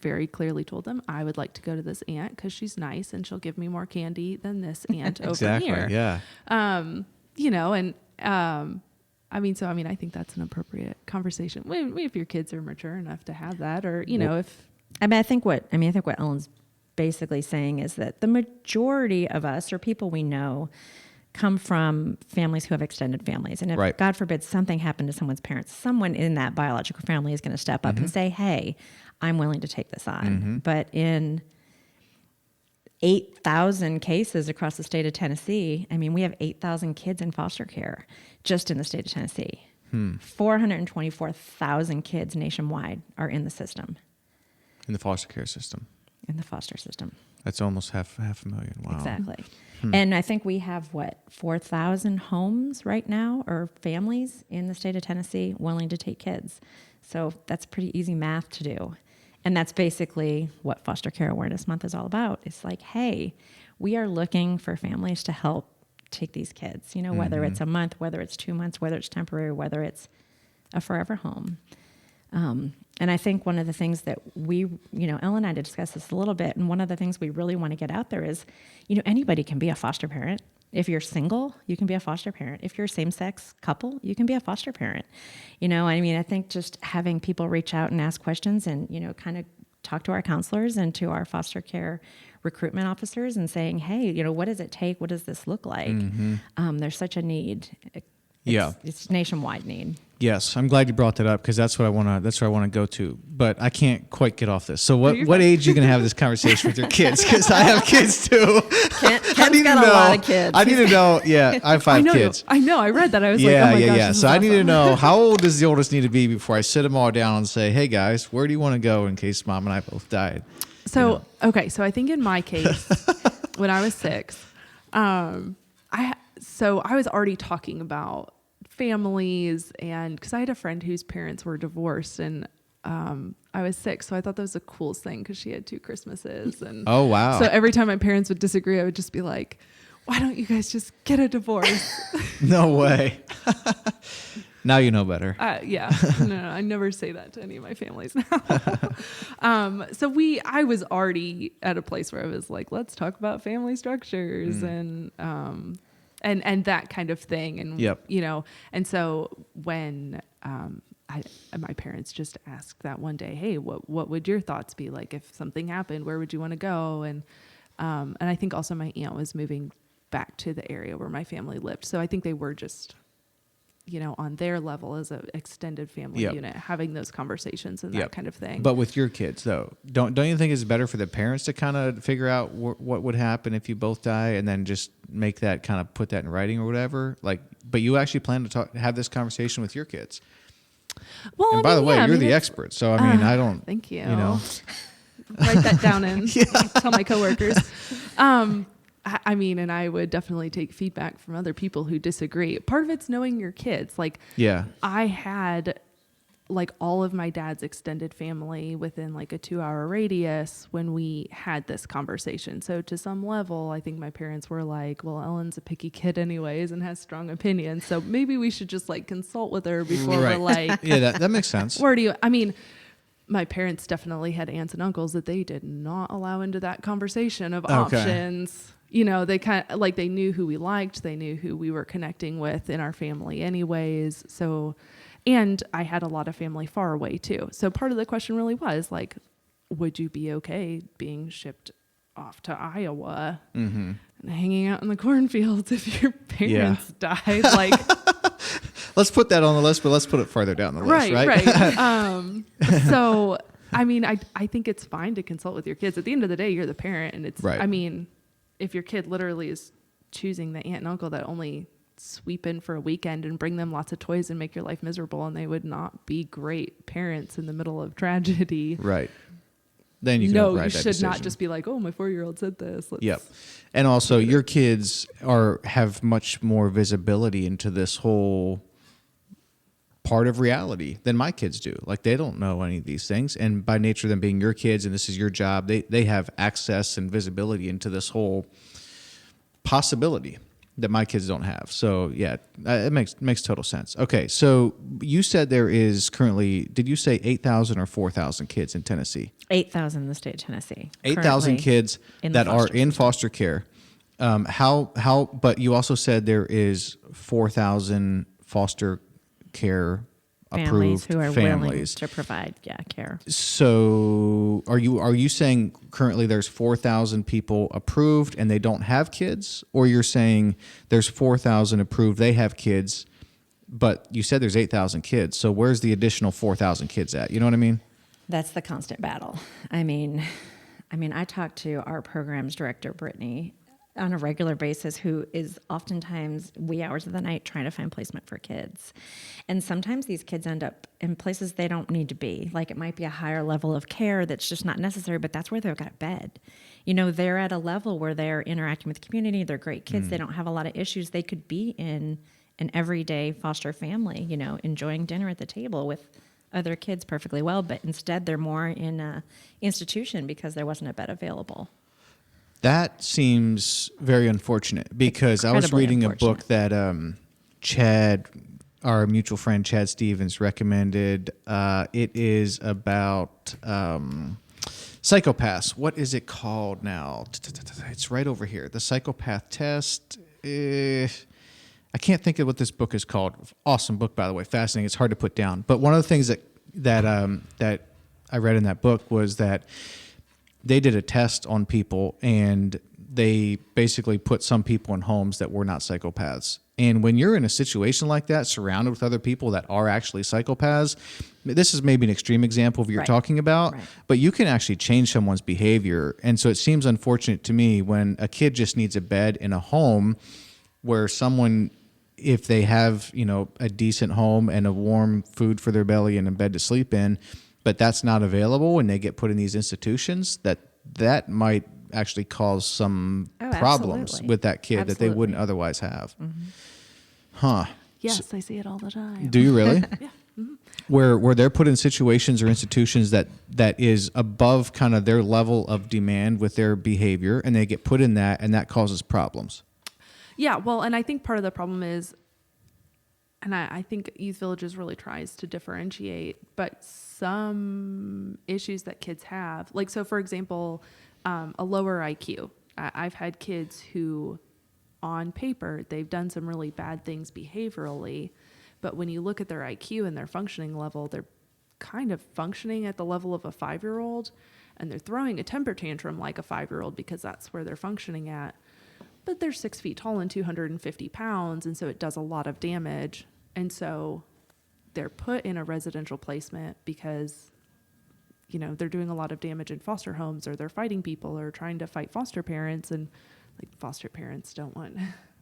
very clearly told them I would like to go to this aunt because she's nice and she'll give me more candy than this aunt over Exactly. here. Yeah. You know, and I think that's an appropriate conversation. If your kids are mature enough to have that, or, you know, if. I think what Ellen's basically saying is that the majority of us, or people we know, come from families who have extended families. And if, Right. God forbid, something happened to someone's parents, someone in that biological family is going to step up and say, hey, I'm willing to take this on. But in 8,000 cases across the state of Tennessee, I mean, we have 8,000 kids in foster care just in the state of Tennessee. 424,000 kids nationwide are in the system. In the foster care system. In the foster system. That's almost half a million. Wow. Exactly. And I think we have, 4,000 homes right now, or families in the state of Tennessee willing to take kids. So that's pretty easy math to do. And that's basically what Foster Care Awareness Month is all about. It's like, hey, we are looking for families to help take these kids, you know, whether it's a month, whether it's 2 months, whether it's temporary, whether it's a forever home. And I think one of the things that Ellen and I discussed this a little bit, and one of the things we really want to get out there is, anybody can be a foster parent. If you're single, you can be a foster parent. If you're a same-sex couple, you can be a foster parent. I think just having people reach out and ask questions and, kind of talk to our counselors and to our foster care recruitment officers and saying, hey, what does it take? What does this look like? There's such a need. It's nationwide need. Yes, I'm glad you brought that up because that's what I want to go to. But I can't quite get off this. So what age are you going to have this conversation with your kids? Because I have kids too. Ken's got a lot of kids. I need to know. Yeah, I have 5 kids. I know. I read that. I was like, oh my gosh. Yeah. So I need to know, how old does the oldest need to be before I sit them all down and say, hey guys, where do you want to go in case mom and I both died? So, okay. So I think in my case, when I was 6, I was already talking about families, and because I had a friend whose parents were divorced, and I was 6, so I thought that was the coolest thing because she had 2 Christmases. And oh wow! So every time my parents would disagree, I would just be like, "Why don't you guys just get a divorce?" No way. Now you know better. Yeah, no, I never say that to any of my families now. I was already at a place where I was like, let's talk about family structures and that kind of thing. And, and so when, my parents just asked that one day, hey, what would your thoughts be like if something happened? Where would you want to go? And I think also my aunt was moving back to the area where my family lived. So I think they were just, on their level as an extended family unit, having those conversations and that kind of thing. But with your kids, though, don't you think it's better for the parents to kind of figure out what would happen if you both die, and then just make that kind of put that in writing or whatever? Like, but you actually plan to have this conversation with your kids. Well, and by the way, you're the expert, so I don't. Thank you. Write that down and tell my coworkers. And I would definitely take feedback from other people who disagree. Part of it's knowing your kids. Like, I had all of my dad's extended family within a 2-hour radius when we had this conversation. So to some level, I think my parents were like, well, Ellen's a picky kid anyways and has strong opinions. So maybe we should just consult with her before we're like, yeah, that makes sense. Where do you, my parents definitely had aunts and uncles that they did not allow into that conversation of options. They kind of they knew who we liked. They knew who we were connecting with in our family anyways. So, and I had a lot of family far away too. So part of the question really was would you be okay being shipped off to Iowa and hanging out in the cornfields if your parents died? Like, let's put that on the list, but let's put it farther down the list, right? Right. So, I mean, I think it's fine to consult with your kids. At the end of the day, you're the parent, and it's, right. I mean, if your kid literally is choosing the aunt and uncle that only sweep in for a weekend and bring them lots of toys and make your life miserable, and they would not be great parents in the middle of tragedy. Right. Then you should not just be like, oh, my 4-year-old said this. Yep. And also your kids have much more visibility into this whole part of reality than my kids do. Like, they don't know any of these things. And by nature of them being your kids and this is your job, they have access and visibility into this whole possibility that my kids don't have. So yeah, it makes total sense. Okay. So you said there is currently, did you say 8,000 or 4,000 kids in Tennessee? 8,000 in the state of Tennessee. 8,000 kids that are in foster care. But you also said there is 4,000 foster care families approved who are families willing to provide care. So are you saying currently there's 4,000 people approved and they don't have kids, or you're saying there's 4,000 approved, they have kids, but you said there's 8,000 kids. So where's the additional 4,000 kids at? You know what I mean? That's the constant battle. I mean, I talk to our programs director, Brittany, on a regular basis, who is oftentimes wee hours of the night trying to find placement for kids. And sometimes these kids end up in places they don't need to be. Like, it might be a higher level of care that's just not necessary, but that's where they've got a bed. You know, they're at a level where they're interacting with the community. They're great kids. They don't have a lot of issues. They could be in an everyday foster family, you know, enjoying dinner at the table with other kids perfectly well, but instead they're more in a institution because there wasn't a bed available. That seems very unfortunate, because I was reading a book that Chad, our mutual friend Chad Stevens, recommended. It is about psychopaths. What is it called now? It's right over here. The Psychopath Test. I can't think of what this book is called. Awesome book, by the way. Fascinating. It's hard to put down. But one of the things that I read in that book was that they did a test on people, and they basically put some people in homes that were not psychopaths. And when you're in a situation like that, surrounded with other people that are actually psychopaths, this is maybe an extreme example of what you're talking about, but you can actually change someone's behavior. And so it seems unfortunate to me when a kid just needs a bed in a home where someone, if they have, you know, a decent home and a warm food for their belly and a bed to sleep in, but that's not available and they get put in these institutions, that might actually cause some problems with that kid that they wouldn't otherwise have. Huh. Yes, I see it all the time. Do you really? Yeah. Where they're put in situations or institutions that is above kind of their level of demand with their behavior, and they get put in that, and that causes problems. Yeah, well, and I think part of the problem is, and I think Youth Villages really tries to differentiate, but some issues that kids have, like, so for example, a lower IQ. I've had kids who, on paper, they've done some really bad things behaviorally, but when you look at their IQ and their functioning level, they're kind of functioning at the level of a 5-year-old, and they're throwing a temper tantrum like a 5-year-old because that's where they're functioning at. But they're 6 feet tall and 250 pounds, and so it does a lot of damage. And so they're put in a residential placement because, you know, they're doing a lot of damage in foster homes, or they're fighting people or trying to fight foster parents. And like, foster parents don't want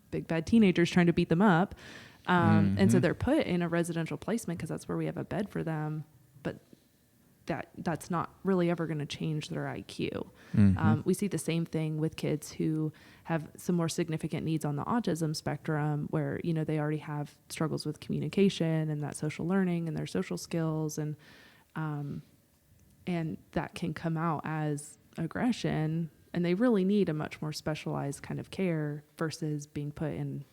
big bad teenagers trying to beat them up. And so they're put in a residential placement because that's where we have a bed for them. But that's not really ever going to change their IQ. We see the same thing with kids who have some more significant needs on the autism spectrum, where, you know, they already have struggles with communication and that social learning and their social skills, and that can come out as aggression, and they really need a much more specialized kind of care versus being put in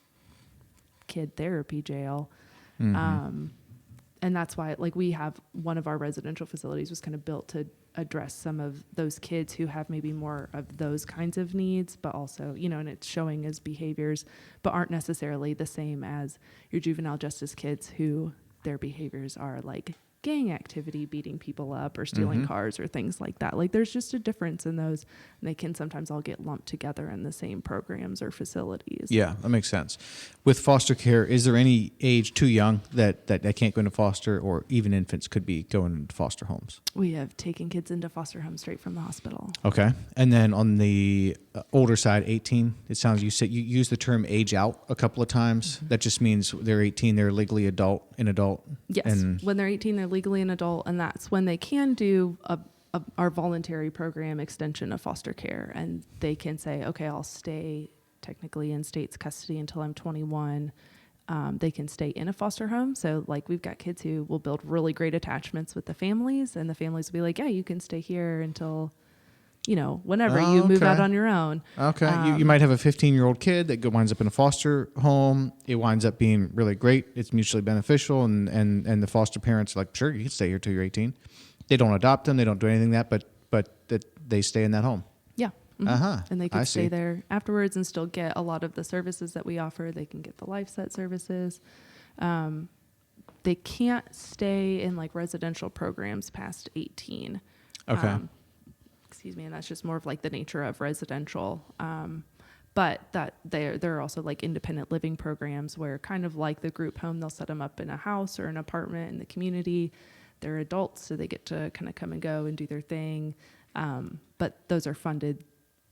kid therapy jail. And that's why, like, we have one of our residential facilities was kind of built to address some of those kids who have maybe more of those kinds of needs, but also, you know, and it's showing as behaviors, but aren't necessarily the same as your juvenile justice kids who their behaviors are like gang activity, beating people up or stealing cars or things like that. Like there's just a difference in those. And they can sometimes all get lumped together in the same programs or facilities. Yeah, that makes sense. With foster care, is there any age too young that they can't go into foster, or even infants could be going into foster homes? We have taken kids into foster homes straight from the hospital. Okay. And then on the older side, 18, it sounds, you said you use the term age out a couple of times. That just means they're 18, they're legally an adult. Yes. And when they're 18, they're legally an adult, and that's when they can do our voluntary program extension of foster care. And they can say, okay, I'll stay technically in state's custody until I'm 21. They can stay in a foster home. So like we've got kids who will build really great attachments with the families, and the families will be like, yeah, you can stay here until, whenever you move out on your own. Okay. You might have a 15-year-old kid that winds up in a foster home. It winds up being really great. It's mutually beneficial. And the foster parents are like, sure, you can stay here till you're 18. They don't adopt them. They don't do anything but that they stay in that home. Yeah. Mm-hmm. Uh-huh. And they I could stay see. there afterwards and still get a lot of the services that we offer. They can get the LifeSet services. They can't stay in like residential programs past 18. Okay. Excuse me. And that's just more of like the nature of residential. But that there are also like independent living programs where kind of like the group home, they'll set them up in a house or an apartment in the community. They're adults, so they get to kind of come and go and do their thing. But those are funded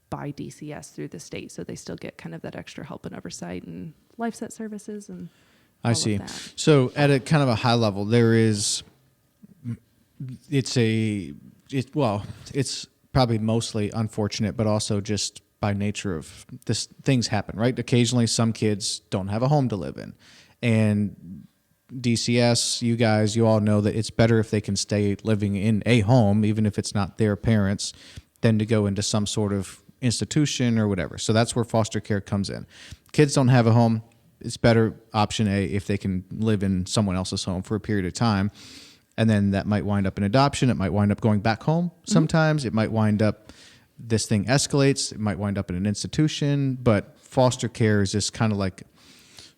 by DCS through the state, so they still get kind of that extra help and oversight and LifeSet services and all I see. of that. So at a kind of a high level, it's probably mostly unfortunate, but also just by nature of this, things happen, right? Occasionally some kids don't have a home to live in. And DCS, you all know that it's better if they can stay living in a home, even if it's not their parents, than to go into some sort of institution or whatever. So that's where foster care comes in. Kids don't have a home. It's better option A if they can live in someone else's home for a period of time. And then that might wind up in adoption. It might wind up going back home sometimes. It might wind up, this thing escalates. It might wind up in an institution. But foster care is just kind of like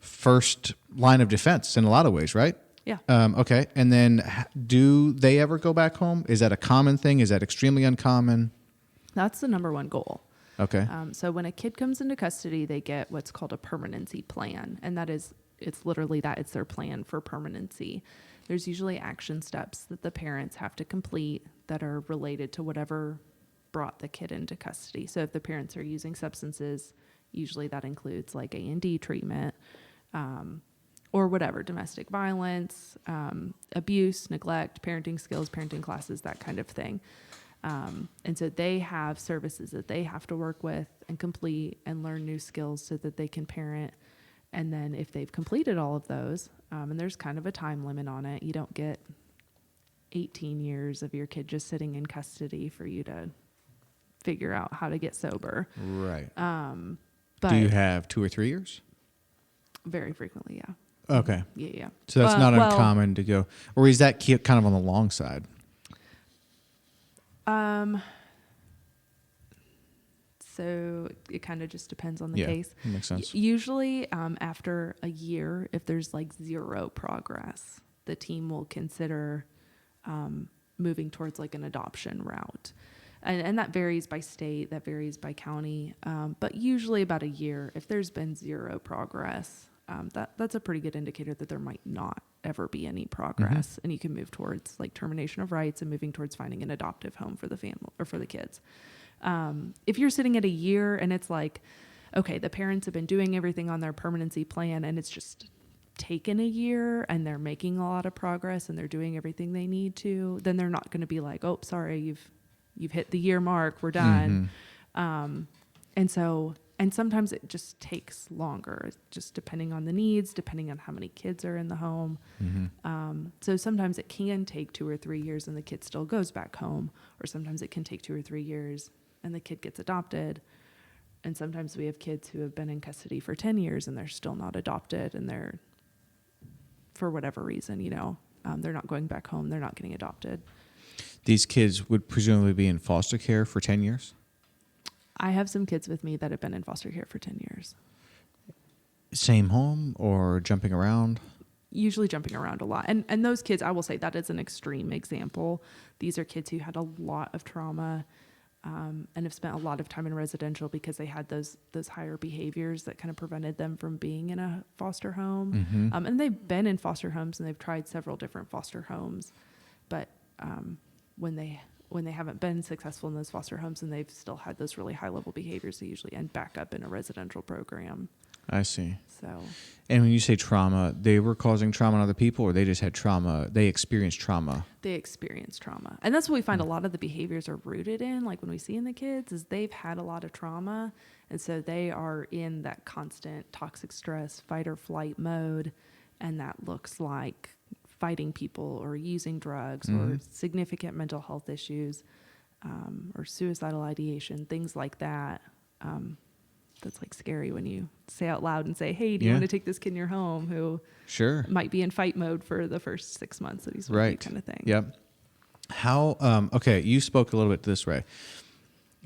first line of defense in a lot of ways, right? Yeah. Okay. And then do they ever go back home? Is that a common thing? Is that extremely uncommon? That's the number one goal. Okay. So when a kid comes into custody, they get what's called a permanency plan. And it's literally that. It's their plan for permanency. There's usually action steps that the parents have to complete that are related to whatever brought the kid into custody. So if the parents are using substances, usually that includes like A&D treatment, or whatever, domestic violence, abuse, neglect, parenting skills, parenting classes, that kind of thing. And so they have services that they have to work with and complete and learn new skills so that they can parent. And then if they've completed all of those, and there's kind of a time limit on it, you don't get 18 years of your kid just sitting in custody for you to figure out how to get sober. Right. But do you have 2 or 3 years? Very frequently, yeah. Okay. Yeah. So that's not uncommon to go, or is that kind of on the long side? So it kind of just depends on the case. That makes sense. Usually, after a year, if there's like zero progress, the team will consider moving towards like an adoption route. And that varies by state, that varies by county. But usually about a year, if there's been zero progress, that's a pretty good indicator that there might not ever be any progress. And you can move towards like termination of rights and moving towards finding an adoptive home for the family or for the kids. If you're sitting at a year and it's like, okay, the parents have been doing everything on their permanency plan and it's just taken a year and they're making a lot of progress and they're doing everything they need to, then they're not going to be like, oh, sorry, you've hit the year mark, we're done. And sometimes it just takes longer, just depending on the needs, depending on how many kids are in the home. So sometimes it can take 2 or 3 years and the kid still goes back home, or sometimes it can take 2 or 3 years and the kid gets adopted. And sometimes we have kids who have been in custody for 10 years and they're still not adopted, and they're, for whatever reason, they're not going back home, they're not getting adopted. These kids would presumably be in foster care for 10 years? I have some kids with me that have been in foster care for 10 years. Same home or jumping around? usually jumping around a lot. And those kids, I will say that is an extreme example. These are kids who had a lot of trauma and have spent a lot of time in residential because they had those higher behaviors that kind of prevented them from being in a foster home. And they've been in foster homes and they've tried several different foster homes. But when they haven't been successful in those foster homes and they've still had those really high level behaviors, they usually end back up in a residential program. I see. So, and when you say trauma, they were causing trauma on other people, or they just had trauma? They experienced trauma. They experience trauma, and that's what we find. A lot of the behaviors are rooted in, like when we see in the kids, is they've had a lot of trauma, and so they are in that constant toxic stress, fight or flight mode, and that looks like fighting people or using drugs or significant mental health issues, or suicidal ideation, things like that. That's like scary when you say out loud and say, hey, do you want to take this kid in your home who might be in fight mode for the first 6 months that he's with you, kind of thing. Yep. How, okay, you spoke a little bit this way.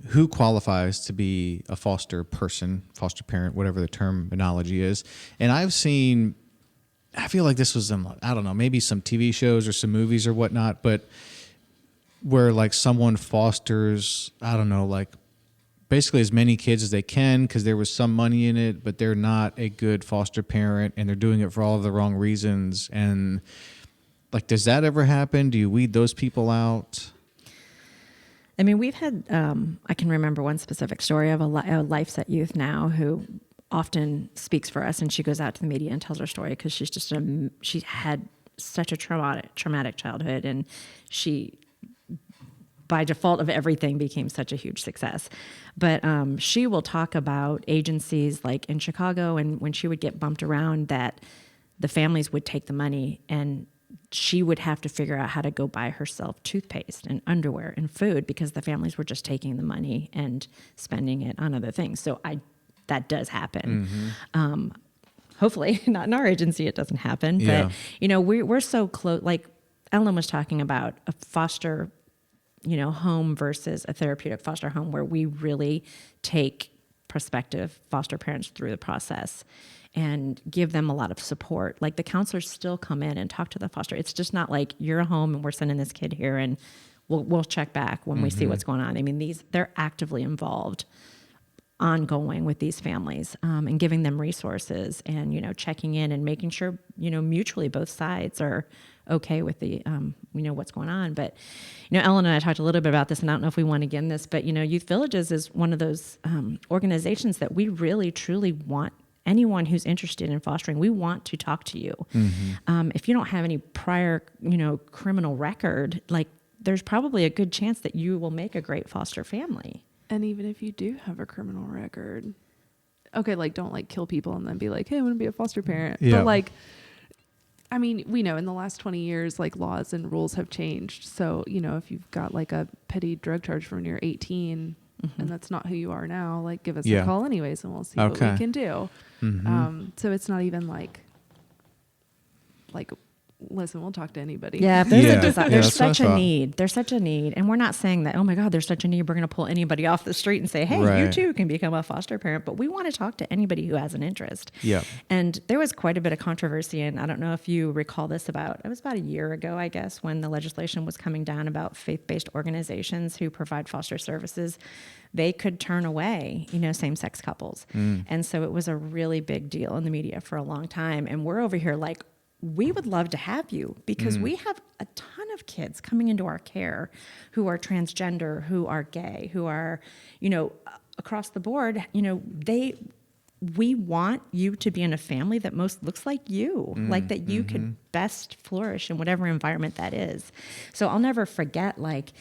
Who qualifies to be a foster person, foster parent, whatever the terminology is? And I feel like this was, I don't know, maybe some TV shows or some movies or whatnot, but where like someone fosters, I don't know, like basically as many kids as they can because there was some money in it, but they're not a good foster parent and they're doing it for all of the wrong reasons. And like, does that ever happen? Do you weed those people out? I mean, we've had, I can remember one specific story of a Life's at Youth now who often speaks for us, and she goes out to the media and tells her story because she's just, she had such a traumatic childhood, and she, by default of everything, became such a huge success. But she will talk about agencies like in Chicago, and when she would get bumped around, that the families would take the money and she would have to figure out how to go buy herself toothpaste and underwear and food because the families were just taking the money and spending it on other things. So that does happen. Hopefully not in our agency, it doesn't happen. Yeah. But, you know, we're so close. Like Ellen was talking about a foster, you know, home versus a therapeutic foster home, where we really take prospective foster parents through the process and give them a lot of support. Like the counselors still come in and talk to the foster. It's just not like you're a home and we're sending this kid here and we'll check back when we see what's going on. I mean, they're actively involved ongoing with these families, and giving them resources and, you know, checking in and making sure, you know, mutually both sides are okay with the, you know, what's going on. But, you know, Ellen and I talked a little bit about this, and I don't know if we want to get in this, but, you know, Youth Villages is one of those organizations that we really, truly want anyone who's interested in fostering. We want to talk to you. If you don't have any prior, you know, criminal record, like there's probably a good chance that you will make a great foster family. And even if you do have a criminal record, okay, like don't like kill people and then be like, hey, I want to be a foster parent. Yeah. But like, I mean, we know in the last 20 years, like laws and rules have changed. So, you know, if you've got like a petty drug charge from when you're 18 and that's not who you are now, like give us a call anyways and we'll see what we can do. So it's not even like, listen, we'll talk to anybody. Yeah, there's that's such a need. There's such a need. And we're not saying that, oh my God, there's such a need, we're going to pull anybody off the street and say, hey, you too can become a foster parent. But we want to talk to anybody who has an interest. Yeah. And there was quite a bit of controversy, and I don't know if you recall this, it was about a year ago, I guess, when the legislation was coming down about faith-based organizations who provide foster services. They could turn away, you know, same-sex couples. And so it was a really big deal in the media for a long time. And we're over here like, we would love to have you because we have a ton of kids coming into our care who are transgender, who are gay, who are, you know, across the board, you know, we want you to be in a family that most looks like you, like that you could best flourish in whatever environment that is. So I'll never forget, like,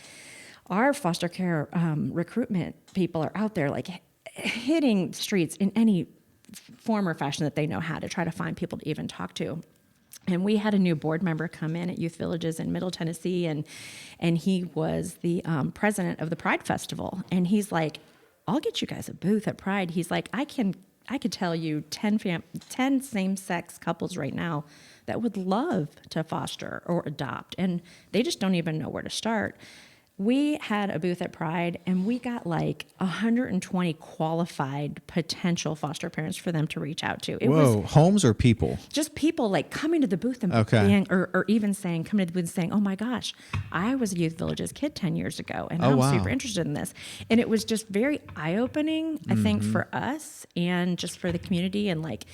our foster care recruitment people are out there like hitting streets in any form or fashion that they know how to try to find people to even talk to. And we had a new board member come in at Youth Villages in Middle Tennessee, and he was the president of the Pride Festival. And he's like, I'll get you guys a booth at Pride. He's like, I could tell you 10 same-sex couples right now that would love to foster or adopt, and they just don't even know where to start. We had a booth at Pride, and we got like 120 qualified potential foster parents for them to reach out to. It Whoa, was homes or people? just people like coming to the booth and Okay. being, or even saying, coming to the booth and saying, oh my gosh, I was a Youth Villages kid 10 years ago, and Oh, I'm wow. super interested in this. And it was just very eye-opening, I think, for us and just for the community. And like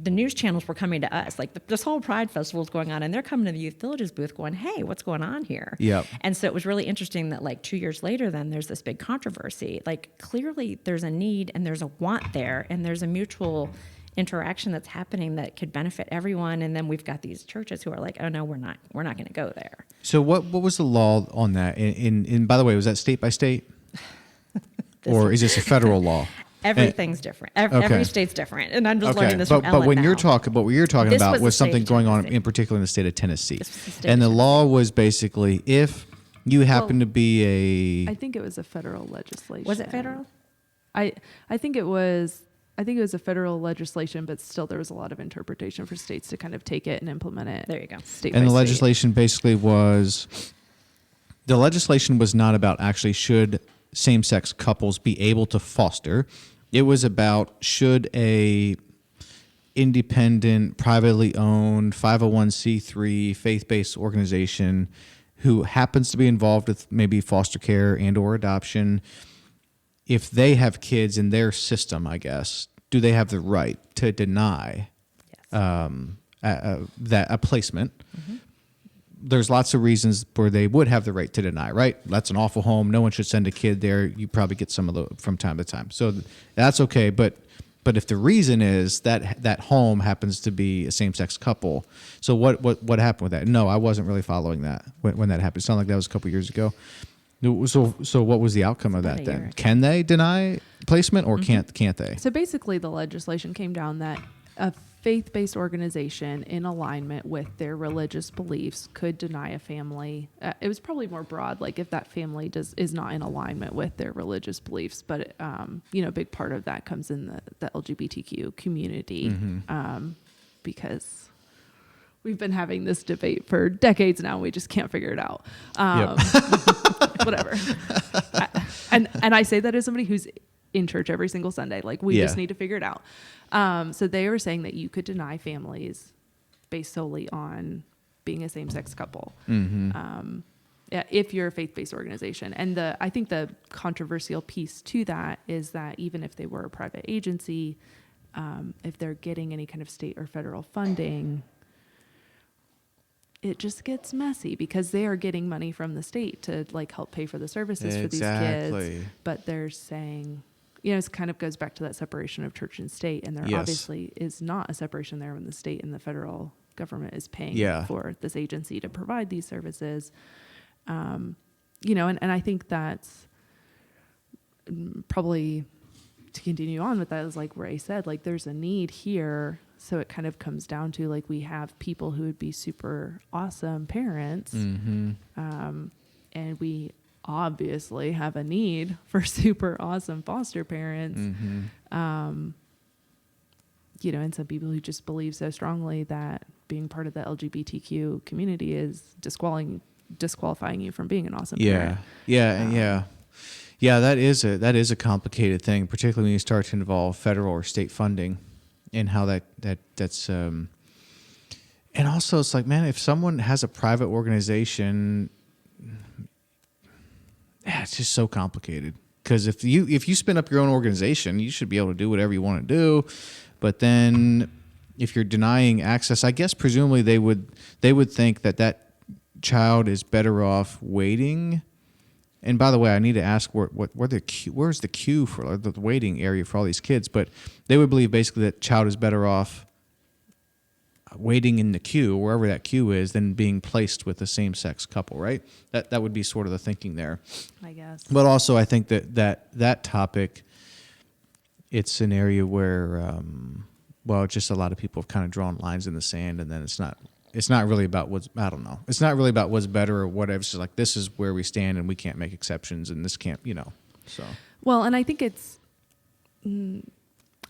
the news channels were coming to us. Like this whole Pride Festival is going on, and they're coming to the Youth Villages booth going, hey, what's going on here? Yep. And so it was really interesting that like 2 years later, then there's this big controversy. Like clearly there's a need and there's a want there, and there's a mutual interaction that's happening that could benefit everyone. And then we've got these churches who are like, oh no, we're not going to go there. So what was the law on that? In by the way, was that state by state? Or is this a federal law? Everything's different. Every state's different. And I'm just learning this but from Ellen when now. you're talking, but what you're talking This about was the was state something of going on Tennessee. in particular in the state of Tennessee. This was the state And of the law was basically if you happen to be I think it was a federal legislation. Was it federal? I think it was a federal legislation, but still there was a lot of interpretation for states to kind of take it and implement it. There you go. State and by the state. legislation basically was the legislation was not about actually should same-sex couples be able to foster. It was about should a independent, privately owned 501c3 faith-based organization who happens to be involved with maybe foster care and or adoption, if they have kids in their system, I guess, do they have the right to deny that a placement? There's lots of reasons where they would have the right to deny, right? That's an awful home. No one should send a kid there. You probably get some of those from time to time. So that's okay. But if the reason is that home happens to be a same-sex couple, so what happened with that? No, I wasn't really following that when that happened. It sounded like that was a couple years ago. So what was the outcome of About that a year then? ago. Can they deny placement or can't they? So basically, the legislation came down that a faith-based organization in alignment with their religious beliefs could deny a family. It was probably more broad, like if that family is not in alignment with their religious beliefs. But a big part of that comes in the LGBTQ community, because we've been having this debate for decades now. We just can't figure it out. Whatever. And I say that as somebody who's in church every single Sunday. Like we just need to figure it out. So they were saying that you could deny families based solely on being a same-sex couple. If you're a faith-based organization. And I think the controversial piece to that is that even if they were a private agency, if they're getting any kind of state or federal funding, it just gets messy because they are getting money from the state to like help pay for the services for these kids. But they're saying, it kind of goes back to that separation of church and state. And there obviously is not a separation there when the state and the federal government is paying for this agency to provide these services. And I think that's probably to continue on with that is like Ray said, like there's a need here. So it kind of comes down to like we have people who would be super awesome parents, and we obviously have a need for super awesome foster parents. And some people who just believe so strongly that being part of the LGBTQ community is disqualifying you from being an awesome parent. Yeah, that is a complicated thing, particularly when you start to involve federal or state funding. And how that's and also it's like, man, if someone has a private organization, it's just so complicated. Because if you spin up your own organization, you should be able to do whatever you want to do. But then if you're denying access, I guess presumably they would think that child is better off waiting. And by the way, I need to ask where's the queue for the waiting area for all these kids? But they would believe basically that child is better off waiting in the queue, wherever that queue is, than being placed with a same-sex couple, right? That would be sort of the thinking there, I guess. But also, I think that topic, it's an area where, just a lot of people have kind of drawn lines in the sand, and then it's not really about I don't know. It's not really about what's better or whatever. It's just like, this is where we stand and we can't make exceptions and this can't, so. Well, and I think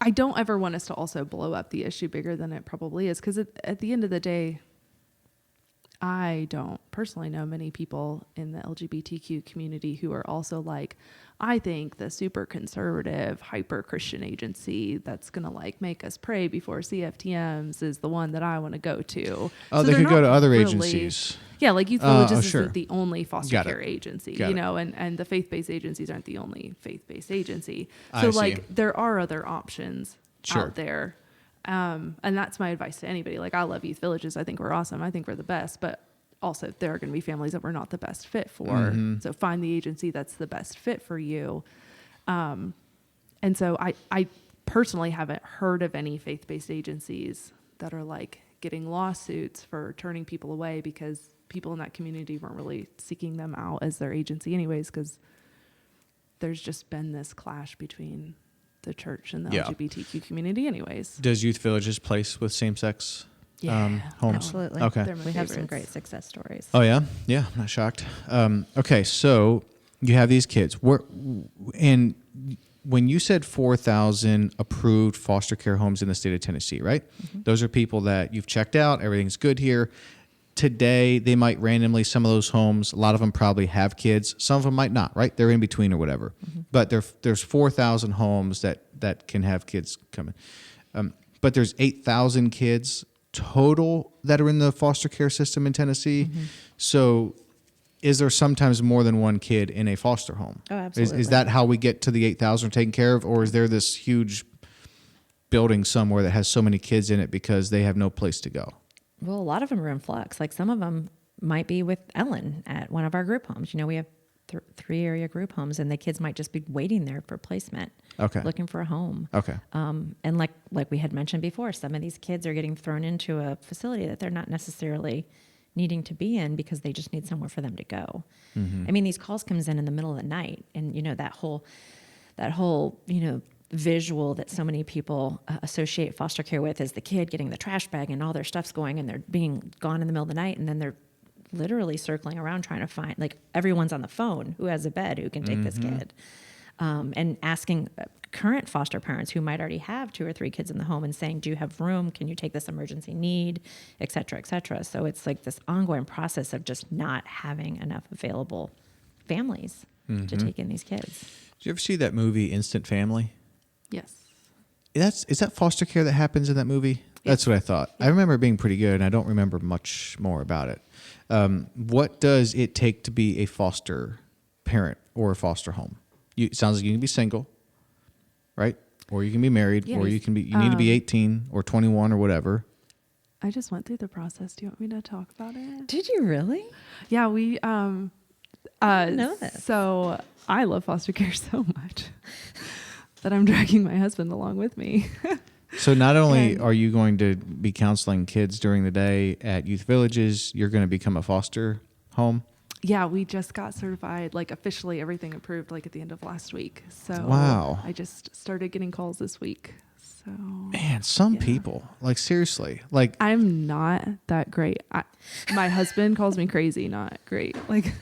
I don't ever want us to also blow up the issue bigger than it probably is. Because at the end of the day, I don't personally know many people in the LGBTQ community who are also like, I think the super conservative, hyper Christian agency that's going to like make us pray before CFTMs is the one that I want to go to. Oh, So they they're could go not to other really- agencies. Yeah, like Youth Villages sure. isn't the only foster Got care it. agency, Got you it. know, and the faith-based agencies aren't the only faith-based agency. I So see. like there are other options Sure. out there. And that's my advice to anybody. Like, I love Youth Villages. I think we're awesome. I think we're the best, but also there are going to be families that we're not the best fit for. Mm-hmm. So find the agency that's the best fit for you. And so I personally haven't heard of any faith-based agencies that are like getting lawsuits for turning people away because people in that community weren't really seeking them out as their agency anyways, because there's just been this clash between the church and the Yeah. LGBTQ community anyways. Does Youth Villages place with same-sex homes? Absolutely. Okay. They're my We have some favorites. great success stories. Oh yeah, yeah. I'm not shocked. Okay, so you have these kids. And when you said 4,000 approved foster care homes in the state of Tennessee, right? Mm-hmm. Those are people that you've checked out. Everything's good here. Today, they might randomly, some of those homes, a lot of them probably have kids. Some of them might not, right? They're in between or whatever. Mm-hmm. But there's 4,000 homes that can have kids come in. But there's 8,000 kids total that are in the foster care system in Tennessee. Mm-hmm. So is there sometimes more than one kid in a foster home? Oh, absolutely. Is that how we get to the 8,000 taken care of? Or is there this huge building somewhere that has so many kids in it because they have no place to go? Well, a lot of them are in flux. Like some of them might be with Ellen at one of our group homes. You know, we have 3 area group homes, and the kids might just be waiting there for placement. Okay. Looking for a home. Okay. And like we had mentioned before, some of these kids are getting thrown into a facility that they're not necessarily needing to be in because they just need somewhere for them to go. Mm-hmm. I mean, these calls comes in the middle of the night, and you know that whole visual that so many people associate foster care with is the kid getting the trash bag and all their stuff's going, and they're being gone in the middle of the night, and then they're literally circling around trying to find, like, everyone's on the phone who has a bed who can take this kid, and asking current foster parents who might already have 2 or 3 kids in the home and saying, do you have room? Can you take this emergency need, et cetera, et cetera. So it's like this ongoing process of just not having enough available families to take in these kids. Did you ever see that movie Instant Family? Yes. Is that foster care that happens in that movie? That's what I thought. I remember it being pretty good, and I don't remember much more about it. What does it take to be a foster parent or a foster home? It sounds like you can be single, right? Or you can be married, Yeah, or you need to be 18 or 21 or whatever. I just went through the process. Do you want me to talk about it? Did you really? Yeah, we know this. So I love foster care so much that I'm dragging my husband along with me. So not only And- are you going to be counseling kids during the day at youth villages, you're going to become a foster home. Yeah, we just got certified, like officially everything approved, like at the end of last week. So Wow. I just started getting calls this week. So Man, some Yeah. people, like, seriously, like, I'm not that great. My husband calls me crazy, not great. Like,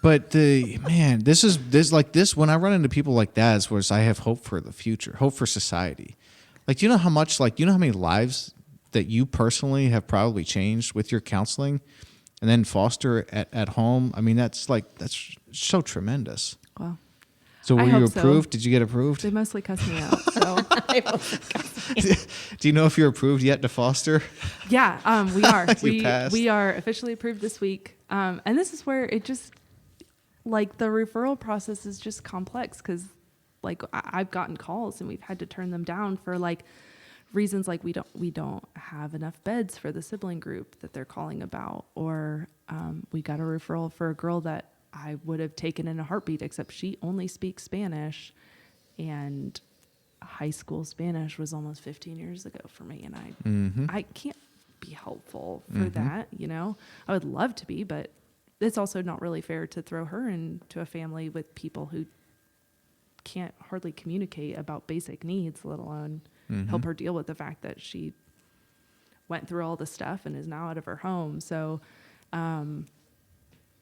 but this when I run into people like that is where I have hope for the future, hope for society. Like, do you know how much, like, you know how many lives that you personally have probably changed with your counseling and then foster at home? I mean, that's so tremendous. well, So were I you hope so. approved? Did you get approved? they mostly cuss me out. So Do you know if you're approved yet to foster? yeah, we are. You passed. We are officially approved this week. And this is where it just, like, the referral process is just complex because, like, I've gotten calls and we've had to turn them down for, like, reasons like we don't have enough beds for the sibling group that they're calling about, or we got a referral for a girl that I would have taken in a heartbeat, except she only speaks Spanish, and high school Spanish was almost 15 years ago for me, and I can't be helpful for that, you know. I would love to be, but it's also not really fair to throw her into a family with people who can't hardly communicate about basic needs, let alone help her deal with the fact that she went through all the stuff and is now out of her home. So,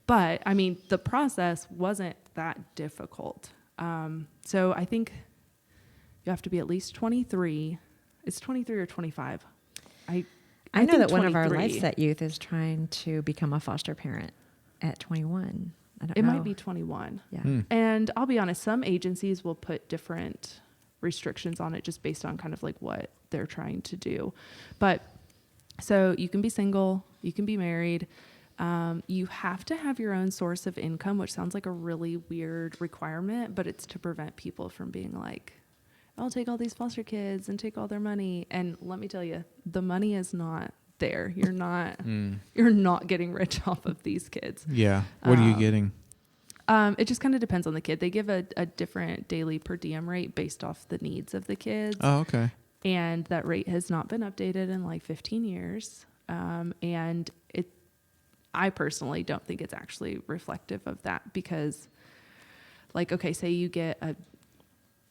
but I mean, the process wasn't that difficult. So I think you have to be at least 23. It's 23 or 25. I know think that one of our 23. LifeSet youth is trying to become a foster parent at 21. I don't It know. might be 21. Yeah. And I'll be honest, some agencies will put different restrictions on it just based on kind of like what they're trying to do. But so you can be single, you can be married. You have to have your own source of income, which sounds like a really weird requirement, but it's to prevent people from being like, I'll take all these foster kids and take all their money. And let me tell you, the money is not there. You're not getting rich off of these kids. Yeah. What are you getting? It just kind of depends on the kid. They give a different daily per diem rate based off the needs of the kids. Oh, okay. And that rate has not been updated in like 15 years. And I personally don't think it's actually reflective of that because, like, okay, say you get a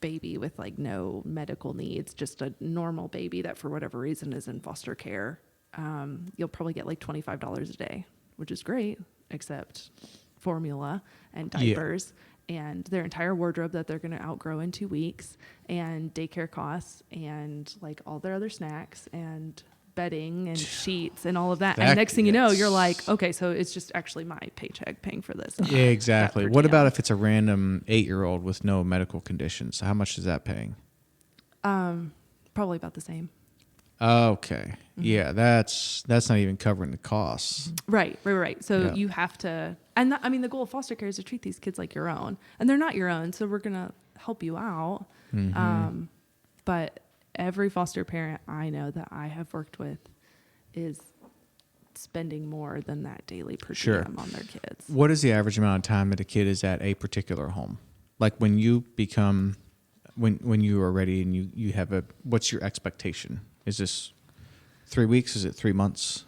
baby with like no medical needs, just a normal baby that for whatever reason is in foster care. You'll probably get like $25 a day, which is great, except formula and diapers and their entire wardrobe that they're going to outgrow in 2 weeks and daycare costs and like all their other snacks and bedding and sheets and all of that. And next thing you know, you're like, okay, so it's just actually my paycheck paying for this. Yeah, exactly. What about if it's a random 8-year-old with no medical conditions? How much is that paying? Probably about the same. Okay. Yeah, that's not even covering the costs. Right. So Yeah. you have to, and I mean, the goal of foster care is to treat these kids like your own, and they're not your own. So we're going to help you out. But every foster parent I know that I have worked with is spending more than that daily per diem on their kids. What is the average amount of time that a kid is at a particular home? Like when you become, when you are ready and you have what's your expectation? Is this 3 weeks? Is it 3 months?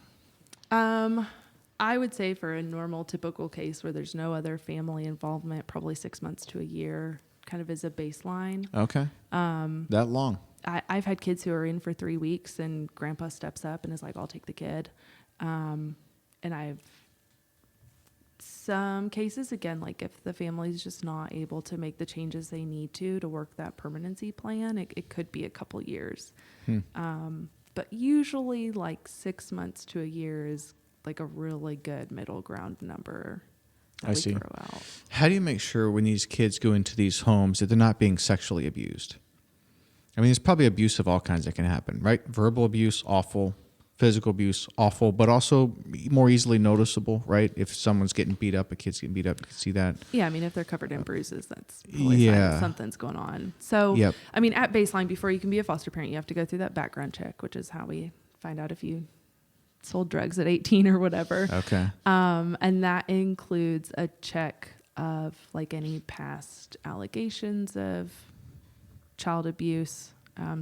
I would say for a normal, typical case where there's no other family involvement, probably 6 months to a year kind of is a baseline. Okay. That long? I've had kids who are in for 3 weeks and grandpa steps up and is like, I'll take the kid. And I've some cases, again, like if the family's just not able to make the changes they need to work that permanency plan, it could be a couple years. But usually like 6 months to a year is like a really good middle ground number that we throw out. How do you make sure when these kids go into these homes that they're not being sexually abused? I mean, there's probably abuse of all kinds that can happen, right? Verbal abuse, awful. Physical abuse, awful, but also more easily noticeable, right? If someone's getting beat up, a kid's getting beat up, you can see that. Yeah, I mean, if they're covered in bruises, that's probably a sign that something's going on. So, I mean, at baseline, before you can be a foster parent, you have to go through that background check, which is how we find out if you sold drugs at 18 or whatever. Okay. And that includes a check of like any past allegations of child abuse.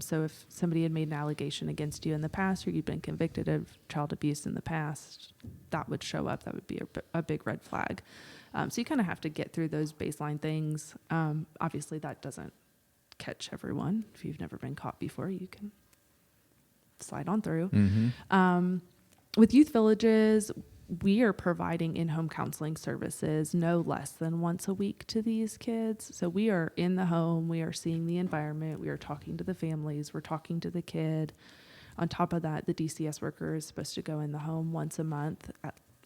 So if somebody had made an allegation against you in the past or you'd been convicted of child abuse in the past, that would show up. That would be a big red flag. So you kind of have to get through those baseline things. Obviously, that doesn't catch everyone. If you've never been caught before, you can slide on through. With youth villages, we are providing in-home counseling services no less than once a week to these kids. So we are in the home, we are seeing the environment, we are talking to the families, we're talking to the kid. On top of that, the DCS worker is supposed to go in the home once a month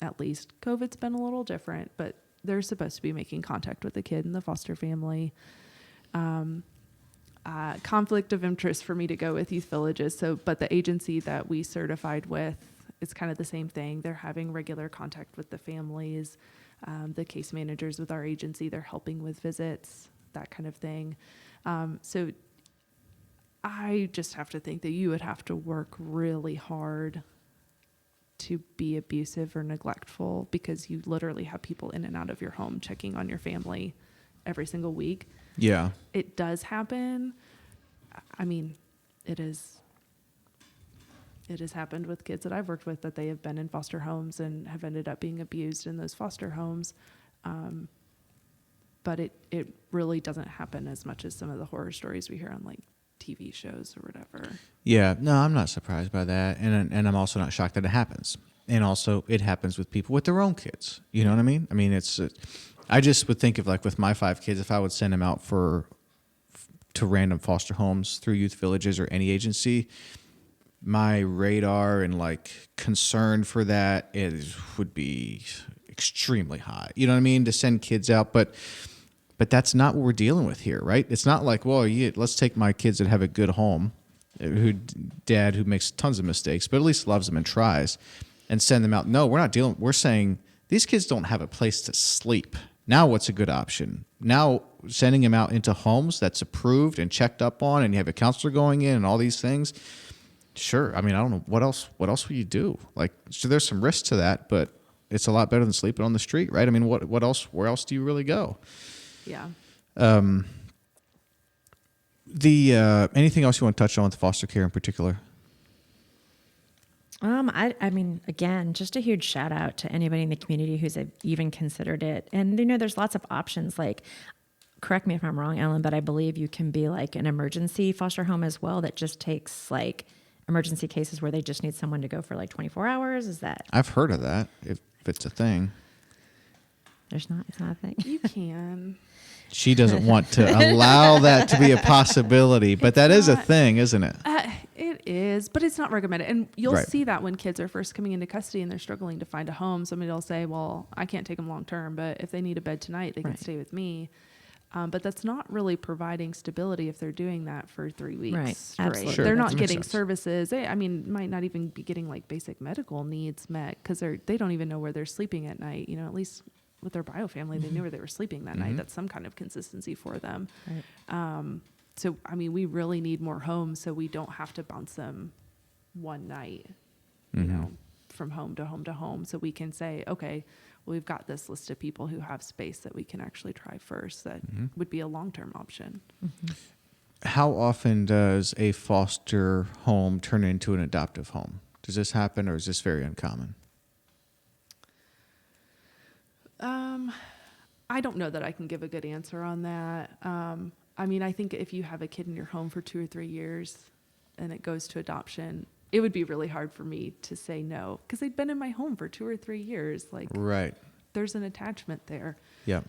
at least. COVID's been a little different, but they're supposed to be making contact with the kid and the foster family. Conflict of interest for me to go with youth villages. But the agency that we certified with, it's kind of the same thing. They're having regular contact with the families, the case managers with our agency. They're helping with visits, that kind of thing. So I just have to think that you would have to work really hard to be abusive or neglectful because you literally have people in and out of your home checking on your family every single week. Yeah. It does happen. I mean, it has happened with kids that I've worked with that they have been in foster homes and have ended up being abused in those foster homes. But it really doesn't happen as much as some of the horror stories we hear on like TV shows or whatever. Yeah, no, I'm not surprised by that. And I'm also not shocked that it happens. And also it happens with people with their own kids. You know what I mean? I mean, I just would think of like with my 5 kids, if I would send them out to random foster homes through youth villages or any agency, my radar and like concern for that would be extremely high. You know what I mean? To send kids out, but that's not what we're dealing with here, right? It's not like, well, let's take my kids that have a good home, dad who makes tons of mistakes, but at least loves them and tries, and send them out. No, we're saying these kids don't have a place to sleep. Now what's a good option? Now sending them out into homes that's approved and checked up on, and you have a counselor going in and all these things. Sure. I mean, I don't know what else will you do? Like, so there's some risk to that, but it's a lot better than sleeping on the street, right? I mean, what else? Where else do you really go? Yeah. Anything else you want to touch on with foster care in particular? I mean, again, just a huge shout out to anybody in the community who's even considered it. And, there's lots of options. Like, correct me if I'm wrong, Ellen, but I believe you can be like an emergency foster home as well that just takes like emergency cases where they just need someone to go for like 24 hours. Is that? I've heard of that, if it's a thing. It's not a thing. You can. She doesn't want to allow that to be a possibility, but that is a thing, isn't it? It is, but it's not recommended. And you'll Right. see that when kids are first coming into custody and they're struggling to find a home. Somebody will say, well, I can't take them long term, but if they need a bed tonight, they can Right. stay with me. But that's not really providing stability if they're doing that for 3 weeks. Right. straight. Absolutely. Sure. They're That not makes getting sense. services. Might not even be getting like basic medical needs met because they don't even know where they're sleeping at night. At least with their bio family, they knew where they were sleeping that night. That's some kind of consistency for them. Right. So, we really need more homes so we don't have to bounce them one night, from home to home to home. So we can say, okay, well, we've got this list of people who have space that we can actually try first. That would be a long-term option. How often does a foster home turn into an adoptive home? Does this happen, or is this very uncommon? I don't know that I can give a good answer on that. I think if you have a kid in your home for 2 or 3 years and it goes to adoption, it would be really hard for me to say no because they've been in my home for 2 or 3 years. Like, Right. there's an attachment there. Yeah.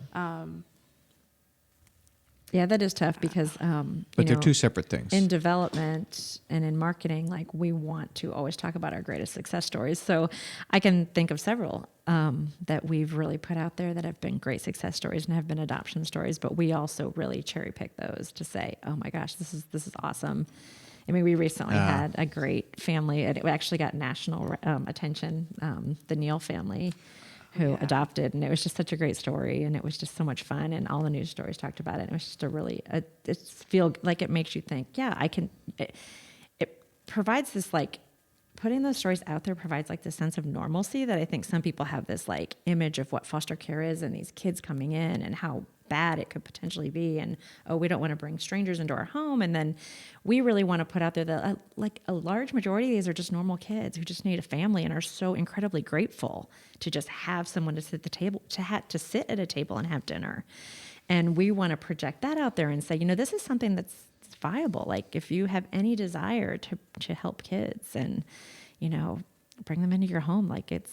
Yeah, that is tough because, But they're two separate things. in development and in marketing, like we want to always talk about our greatest success stories. So I can think of several that we've really put out there that have been great success stories and have been adoption stories. But we also really cherry pick those to say, oh my gosh, this is awesome. We recently had a great family. It actually got national attention. The Neal family who adopted, and it was just such a great story, and it was just so much fun, and all the news stories talked about it. And it was just it feel like it makes you think, yeah, I can. It provides this like putting those stories out there provides like this sense of normalcy that I think some people have this like image of what foster care is and these kids coming in and how bad it could potentially be, and we don't want to bring strangers into our home. And then we really want to put out there that like a large majority of these are just normal kids who just need a family and are so incredibly grateful to just have someone to sit at the table, to sit at a table and have dinner. And we want to project that out there and say, this is something that's viable. Like if you have any desire to help kids and bring them into your home, like it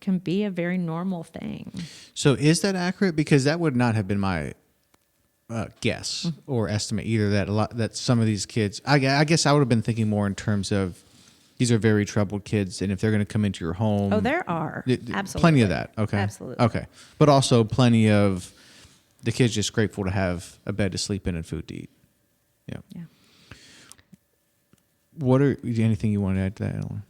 can be a very normal thing. So is that accurate? Because that would not have been my guess or estimate either. That some of these kids, I guess I would have been thinking more in terms of these are very troubled kids, and if they're going to come into your home, There are absolutely plenty of that. Okay, absolutely. Okay, but also plenty of the kids just grateful to have a bed to sleep in and food to eat. Yeah. Anything you want to add to that, Ellen?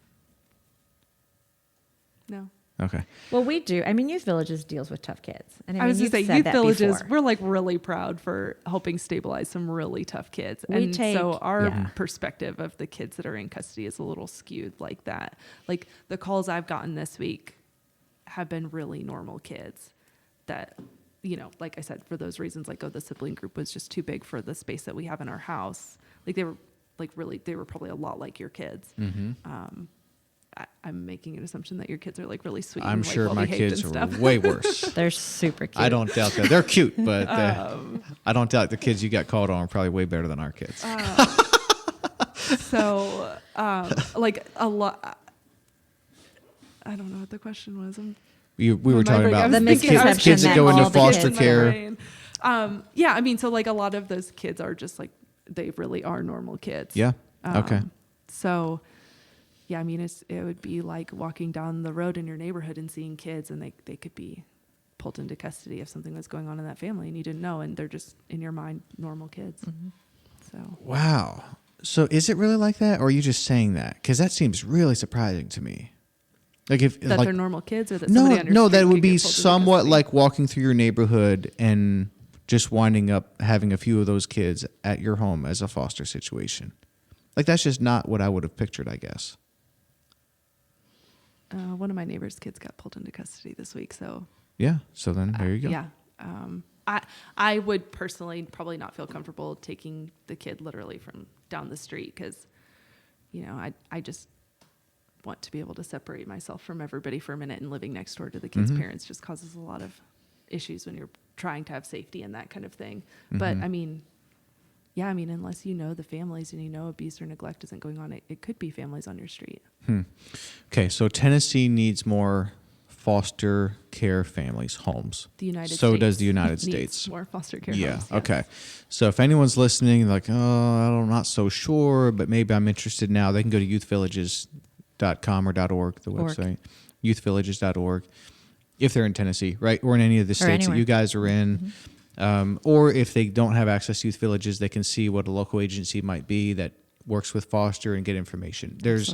No. Okay. Well, we do. Youth Villages deals with tough kids. And I was going to you've say, said Youth that Villages, before. we're like really proud for helping stabilize some really tough kids. So our Yeah. perspective of the kids that are in custody is a little skewed like that. Like the calls I've gotten this week have been really normal kids that, like I said, for those reasons, like, the sibling group was just too big for the space that we have in our house. Like they were probably a lot like your kids. I'm making an assumption that your kids are like really sweet. I'm and, sure like, my well-behaved kids and are stuff. way worse. They're super cute. I don't doubt that. They're cute, but I don't doubt the kids you got called on are probably way better than our kids. So, like a lot. I don't know what the question was. We were talking about The kids misconception that go that into all the foster kids- care. So like a lot of those kids are just like, they really are normal kids. Yeah. Okay. So yeah, I mean, it would be like walking down the road in your neighborhood and seeing kids, and they could be pulled into custody if something was going on in that family and you didn't know, and they're just, in your mind, normal kids. So Wow. So is it really like that, or are you just saying that? Because that seems really surprising to me. Like if that like, they're normal kids, or that somebody on your no, street that would could be get pulled into somewhat custody? like walking through your neighborhood and just winding up having a few of those kids at your home as a foster situation. Like that's just not what I would have pictured, I guess. One of my neighbor's kids got pulled into custody this week, so Yeah. So then there you go. yeah. I would personally probably not feel comfortable taking the kid literally from down the street, because, I just want to be able to separate myself from everybody for a minute, and living next door to the kid's parents just causes a lot of issues when you're trying to have safety and that kind of thing. But I mean, yeah, I mean, unless you know the families and you know abuse or neglect isn't going on, it could be families on your street. Okay. So Tennessee needs more foster care families, homes. The United States. So does the United needs States. more foster care Yeah. homes. Okay. So if anyone's listening, like, I'm not so sure, but maybe I'm interested now, they can go to youthvillages.com or .org, the website, youthvillages.org, if they're in Tennessee, right? Or in any of the states anywhere. that you guys are in. Or if they don't have access to Youth Villages, they can see what a local agency might be that works with foster and get information. There's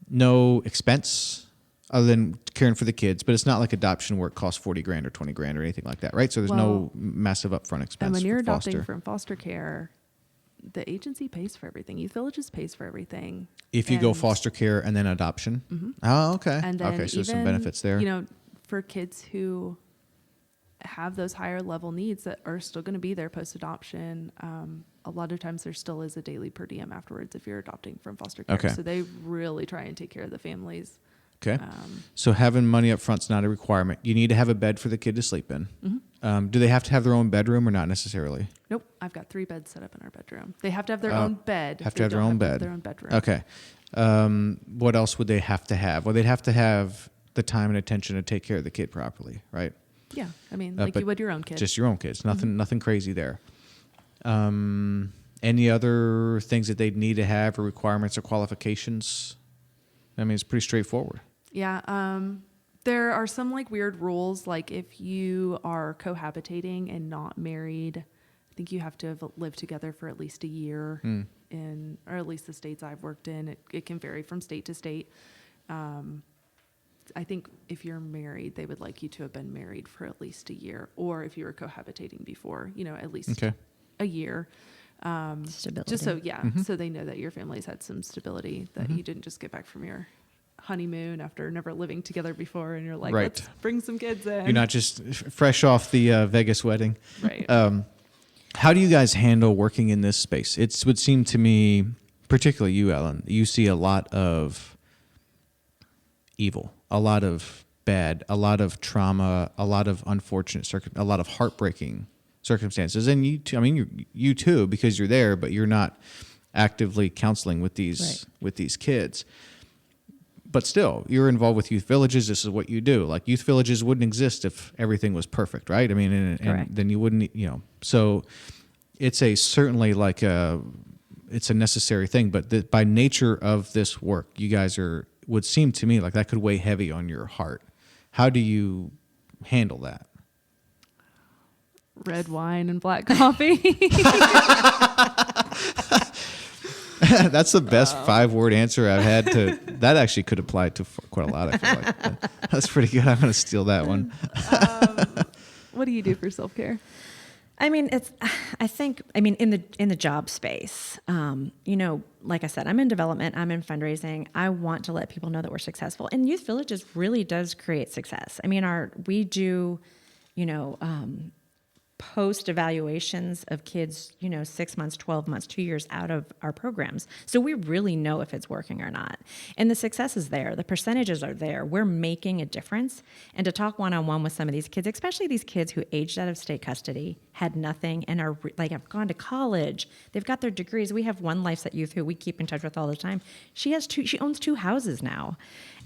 no expense other than caring for the kids, but it's not like adoption where it costs $40,000 or $20,000 or anything like that, right? So there's no massive upfront expense. And when you're for adopting foster. from foster care, the agency pays for everything. Youth Villages pays for everything. If you go And- foster care and then adoption. Oh, okay. And then okay, so even, some benefits there. For kids who have those higher level needs that are still going to be there post adoption, a lot of times there still is a daily per diem afterwards if you're adopting from foster care. Okay. So they really try and take care of the families. Okay. So having money up front's not a requirement. You need to have a bed for the kid to sleep in. Do they have to have their own bedroom or not necessarily? Nope. I've got 3 beds set up in our bedroom. They have to have their own bed. Have They to have their don't own bed. Their own bedroom. Okay. What else would they have to have? Well, they'd have to have the time and attention to take care of the kid properly, right? Yeah. I mean, like but you would your own kid. Just your own kids. Nothing crazy there. Any other things that they'd need to have or requirements or qualifications? I mean, it's pretty straightforward. Yeah. There are some like weird rules, like if you are cohabitating and not married, I think you have to have lived together for at least a year in, or at least the states I've worked in. It can vary from state to state. I think if you're married, they would like you to have been married for at least a year, or if you were cohabitating before, at least a year. Stability. Just so, so they know that your family's had some stability, that you didn't just get back from your honeymoon after never living together before, and you're like, Right. let's bring some kids in. You're not just fresh off the Vegas wedding. Right. How do you guys handle working in this space? It would seem to me, particularly you, Ellen, you see a lot of evil, a lot of bad, a lot of trauma, a lot of unfortunate, a lot of heartbreaking circumstances. And you too, I mean, you too, because you're there, but you're not actively counseling with these kids. But still, you're involved with youth villages. This is what you do. Like youth villages wouldn't exist if everything was perfect, right? I mean, and then you wouldn't, So it's certainly like it's a necessary thing. But by nature of this work, you guys would seem to me like that could weigh heavy on your heart. How do you handle that? Red wine and black coffee. That's the best 5-word answer I've had to. That actually could apply to quite a lot. I feel like that's pretty good. I'm going to steal that one. What do you do for self-care? I mean, in the job space, like I said, I'm in development, I'm in fundraising. I want to let people know that we're successful, and Youth Villages really does create success. I mean, we do, post evaluations of kids, 6 months, 12 months, 2 years out of our programs. So we really know if it's working or not. And the success is there. The percentages are there. We're making a difference. And to talk one-on-one with some of these kids, especially these kids who aged out of state custody, had nothing, and are have gone to college. They've got their degrees. We have one LifeSet youth who we keep in touch with all the time. She owns 2 houses now.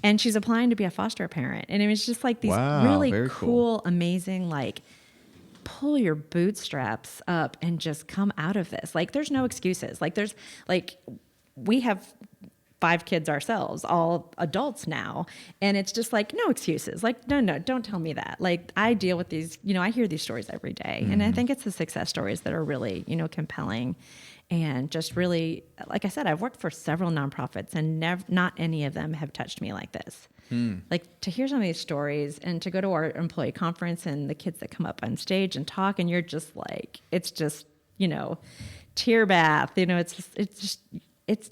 And she's applying to be a foster parent. And it was just like these really cool, amazing, pull your bootstraps up and just come out of this. Like, there's no excuses. We have 5 kids ourselves, all adults now. And it's just like, no excuses. Like, no, don't tell me that. Like, I deal with these, I hear these stories every day. And I think it's the success stories that are really, compelling. And just really, like I said, I've worked for several nonprofits and not any of them have touched me like this. Like, to hear some of these stories and to go to our employee conference and the kids that come up on stage and talk, and you're just like, it's just, tear bath,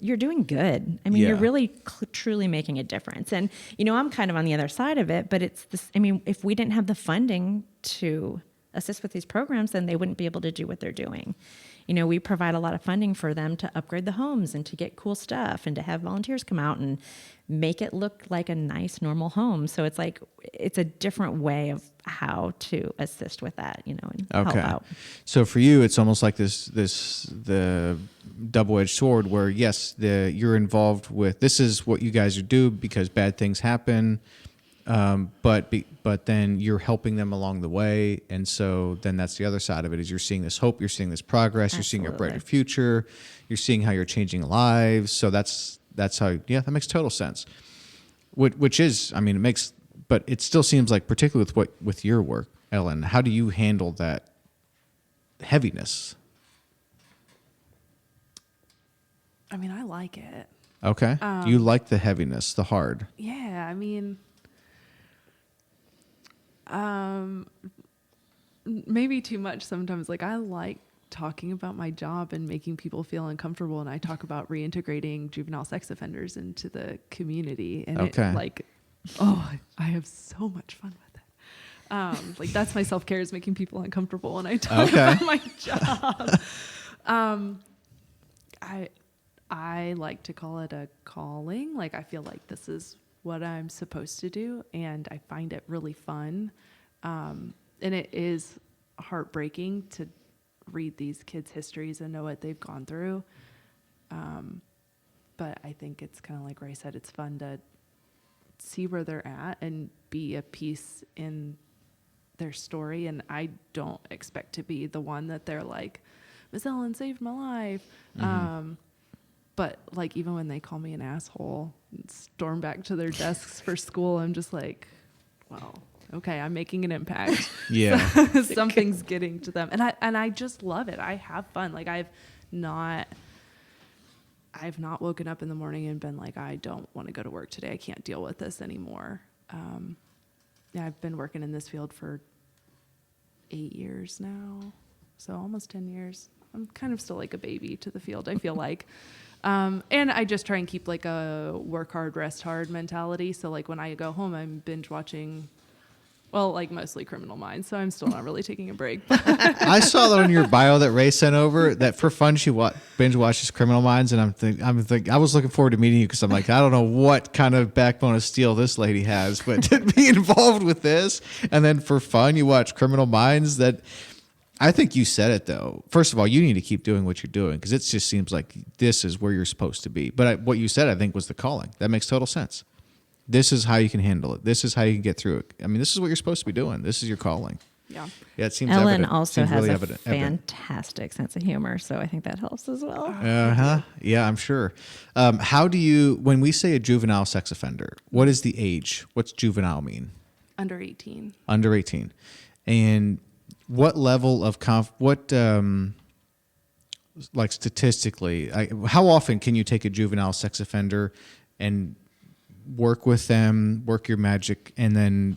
you're doing good. I mean, you're really truly making a difference. And, I'm kind of on the other side of it, but it's this, if we didn't have the funding to assist with these programs, then they wouldn't be able to do what they're doing. We provide a lot of funding for them to upgrade the homes and to get cool stuff and to have volunteers come out and make it look like a nice, normal home. So it's like, it's a different way of how to assist with that, and help out. So for you, it's almost like the double-edged sword where, yes, you're involved with, this is what you guys do because bad things happen. But then you're helping them along the way. And so then that's the other side of it is you're seeing this hope, you're seeing this progress, You're seeing a brighter future, you're seeing how you're changing lives. So that's how, that makes total sense. Which is, it makes, but it still seems like, particularly with your work, Ellen, how do you handle that heaviness? I like it. Okay. You like the heaviness, the hard. Yeah. Maybe too much sometimes. Like, I like talking about my job and making people feel uncomfortable. And I talk about reintegrating juvenile sex offenders into the community. And I have so much fun with it. That's my self-care, is making people uncomfortable when I talk about my job. I like to call it a calling. Like, I feel like this is what I'm supposed to do, and I find it really fun. And it is heartbreaking to read these kids' histories and know what they've gone through. But I think it's kind of like Ray said, it's fun to see where they're at and be a piece in their story. And I don't expect to be the one that they're like, Miss Ellen saved my life. But like, even when they call me an asshole and storm back to their desks for school, I'm just like, well, okay, I'm making an impact. Yeah. Something's getting to them. And I just love it. I have fun. Like, I've not woken up in the morning and been like, I don't want to go to work today. I can't deal with this anymore. I've been working in this field for 8 years now. So almost 10 years. I'm kind of still like a baby to the field, I feel like. And I just try and keep like a work hard, rest hard mentality. So like, when I go home, I'm binge watching, well, like mostly Criminal Minds. So I'm still not really taking a break. I saw that on your bio that Ray sent over, that for fun she binge watches Criminal Minds, and I was looking forward to meeting you because I'm like, I don't know what kind of backbone of steel this lady has, but to be involved with this, and then for fun you watch Criminal Minds. That, I think you said it though. First of all, you need to keep doing what you're doing because it just seems like this is where you're supposed to be. But what you said, I think, was the calling. That makes total sense. This is how you can handle it. This is how you can get through it. This is what you're supposed to be doing. This is your calling. Yeah. Yeah, it seems Ellen evident. also seems has really a fantastic sense of humor, so I think that helps as well. Yeah, I'm sure. How do you, when we say a juvenile sex offender, what is the age? What's juvenile mean? Under 18. Under 18. And what level of like statistically, how often can you take a juvenile sex offender and work with them, work your magic, and then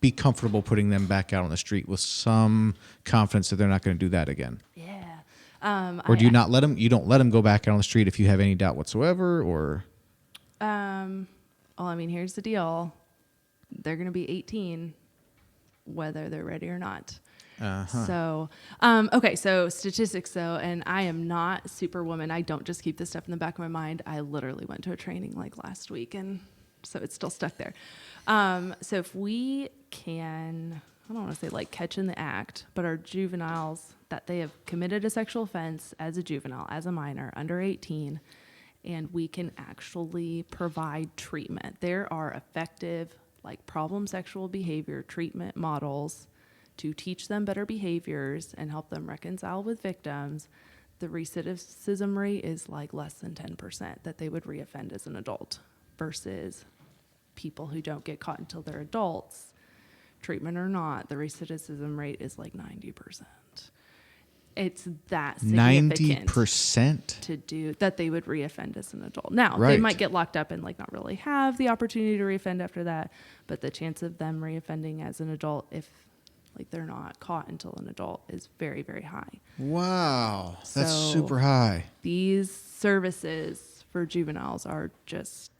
be comfortable putting them back out on the street with some confidence that they're not going to do that again? Yeah. Or do you not let them? You don't let them go back out on the street if you have any doubt whatsoever, or? Well, here's the deal. They're going to be 18, whether they're ready or not. So, okay. So statistics though, and I am not Superwoman. I don't just keep this stuff in the back of my mind. I literally went to a training like last week, and so it's still stuck there. So if we can, I don't want to say like catch in the act, but our juveniles that they have committed a sexual offense as a juvenile, as a minor, under 18, and we can actually provide treatment. There are effective, like problem sexual behavior treatment models to teach them better behaviors and help them reconcile with victims the recidivism rate is like less than 10% that they would reoffend as an adult, versus people who don't get caught until they're adults, treatment or not, the recidivism rate is like 90%. It's that significant 90% to do that they would reoffend as an adult. Now, they Right. might get locked up and like not really have the opportunity to reoffend after that, but the chance of them reoffending as an adult, if like they're not caught until an adult, is very, very high. Wow, that's So- super high. These services for juveniles are just,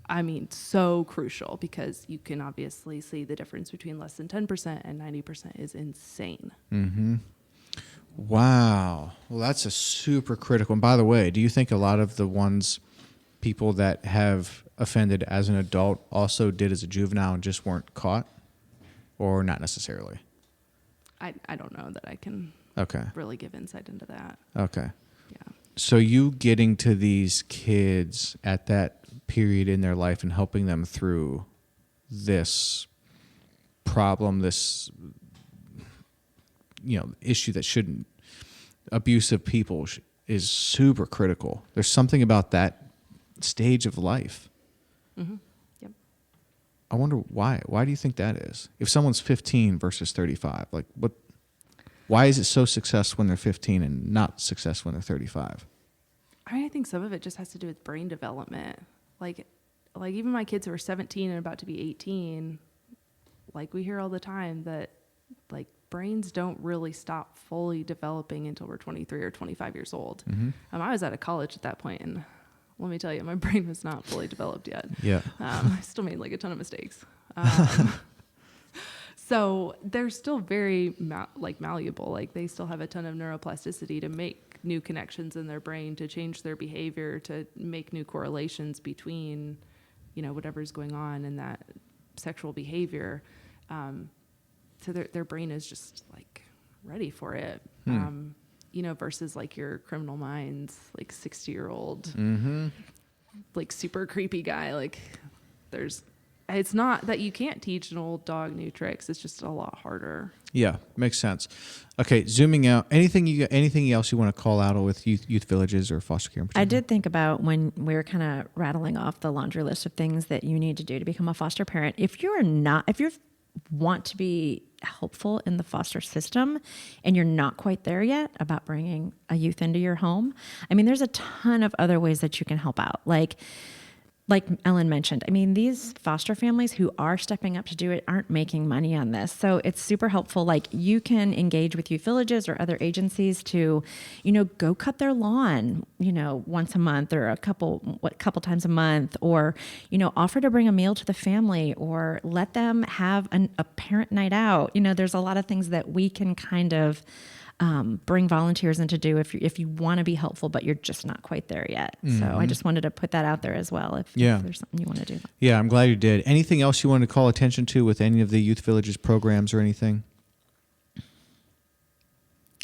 I mean, so crucial, because you can obviously see the difference between less than 10% and 90% is insane. Wow. Well, that's a super critical. And by the way, do you think a lot of the people that have offended as an adult also did as a juvenile and just weren't caught? Or not necessarily? I don't know that I can Okay. really give insight into that. Okay. Yeah. So you getting to these kids at that period in their life and helping them through this problem, this issue that shouldn't, abusive people is super critical. There's something about that stage of life. Mm-hmm. Yep. I wonder why. Why do you think that is? If someone's 15 versus 35, like what? Why is it so successful when they're 15 and not successful when they're 35? I think some of it just has to do with brain development. Like even my kids who are 17 and about to be 18, like we hear all the time that like brains don't really stop fully developing until we're 23 or 25 years old. I was out of college at that point, and let me tell you, my brain was not fully developed yet. Yeah. I still made like a ton of mistakes. So they're still very malleable. Like they still have a ton of neuroplasticity to make new connections in their brain, to change their behavior, to make new correlations between, whatever's going on in that sexual behavior. So their brain is just like ready for it. Versus like your criminal minds, like 60-year-old, like super creepy guy. Like it's not that you can't teach an old dog new tricks. It's just a lot harder. Yeah, makes sense. Okay, zooming out. Anything else you want to call out with youth villages or foster care in particular? I did think about when we were kind of rattling off the laundry list of things that you need to do to become a foster parent. If you want to be helpful in the foster system and you're not quite there yet about bringing a youth into your home, I mean, there's a ton of other ways that you can help out. Like Ellen mentioned, I mean, these foster families who are stepping up to do it aren't making money on this. So it's super helpful. Like you can engage with youth villages or other agencies to, go cut their lawn, once a month or a couple times a month, or, offer to bring a meal to the family, or let them have a parent night out. There's a lot of things that we can kind of bring volunteers in to do if you want to be helpful, but you're just not quite there yet. So I just wanted to put that out there as well. If there's something you want to do. Yeah, I'm glad you did. Anything else you wanted to call attention to with any of the youth villages programs or anything?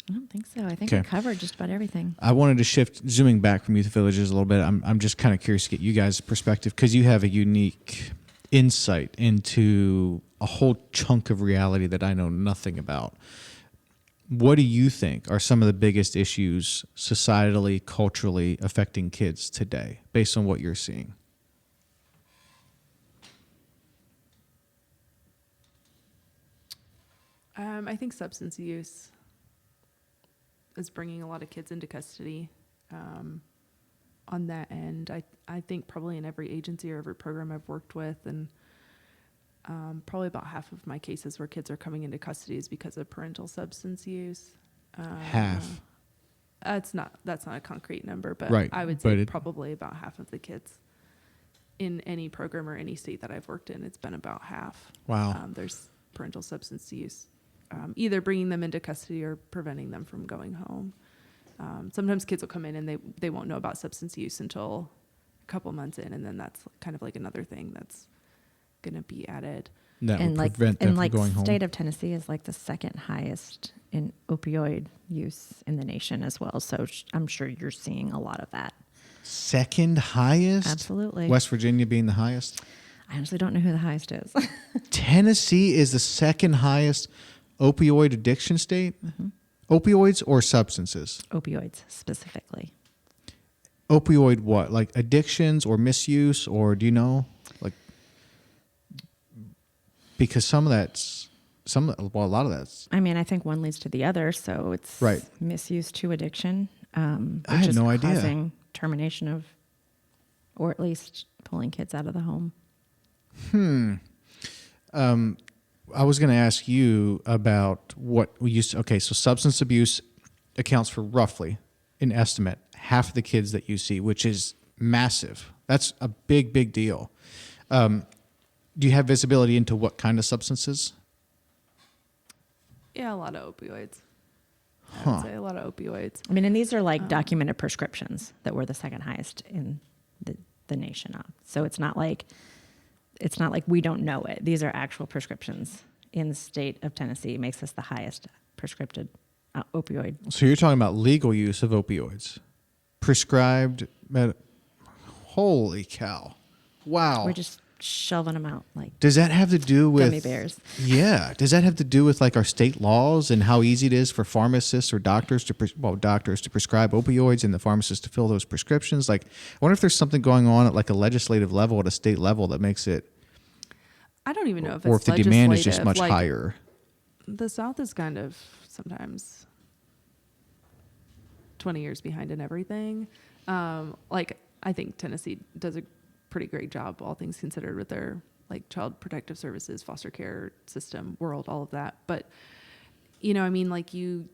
I don't think so. I think Okay. we covered just about everything. I wanted to shift, zooming back from youth villages a little bit. I'm just kind of curious to get you guys' perspective, because you have a unique insight into a whole chunk of reality that I know nothing about. What do you think are some of the biggest issues societally, culturally affecting kids today, based on what you're seeing? I think substance use is bringing a lot of kids into custody. On that end, I think probably in every agency or every program I've worked with, and probably about half of my cases where kids are coming into custody is because of parental substance use. Half. That's not a concrete number, but Right, I would but say probably about half of the kids in any program or any state that I've worked in, it's been about half. Wow. There's parental substance use, either bringing them into custody or preventing them from going home. Sometimes kids will come in and they won't know about substance use until a couple months in, and then that's kind of like another thing that's going to be added. That would prevent them from going home. State of Tennessee is like the second highest in opioid use in the nation as well. So I'm sure you're seeing a lot of that. Second highest? Absolutely. West Virginia being the highest? I honestly don't know who the highest is. Tennessee is the second highest opioid addiction state? Opioids or substances? Opioids specifically. Opioid what? Like addictions or misuse, or do you know? Like, because a lot of that's. I mean, I think one leads to the other, so it's Right. misuse to addiction. I had no idea. Causing termination of, or at least pulling kids out of the home. I was going to ask you about what we used to. Okay, so substance abuse accounts for roughly, an estimate, half of the kids that you see, which is massive. That's a big, big deal. Do you have visibility into what kind of substances? Yeah, a lot of opioids. I would say a lot of opioids. I mean, and these are like documented prescriptions that were the second highest in the nation. So it's not like we don't know it. These are actual prescriptions in the state of Tennessee. It makes us the highest prescribed opioid. So you're talking about legal use of opioids, prescribed. Holy cow! Wow. We're just shelving them out like Does that have to do with gummy bears. Yeah. Does that have to do with like our state laws and how easy it is for pharmacists or doctors to prescribe opioids and the pharmacists to fill those prescriptions? Like, I wonder if there's something going on at like a legislative level, at a state level, that makes it. I don't even know if or it's if the demand is just legislative. much higher. The South is kind of sometimes 20 years behind in everything. Like, I think Tennessee does a pretty great job, all things considered, with their like child protective services, foster care system, world, all of that. But, you know, I mean, like you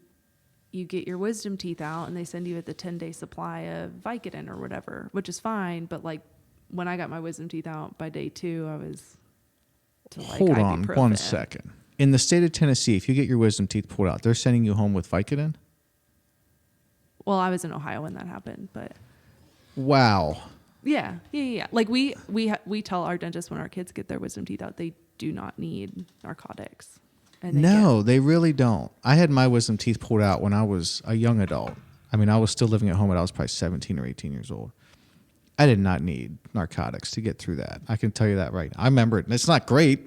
get your wisdom teeth out and they send you the 10-day supply of Vicodin or whatever, which is fine. But like when I got my wisdom teeth out by day 2, I was to like Hold on ibuprofen. 1 second. In the state of Tennessee, if you get your wisdom teeth pulled out, they're sending you home with Vicodin? Well, I was in Ohio when that happened, but Wow. yeah. Like we tell our dentists when our kids get their wisdom teeth out, they do not need narcotics. And They really don't. I had my wisdom teeth pulled out when I was a young adult. I mean, I was still living at home, but I was probably 17 or 18 years old. I did not need narcotics to get through that. I can tell you that right now. I remember it. And it's not great.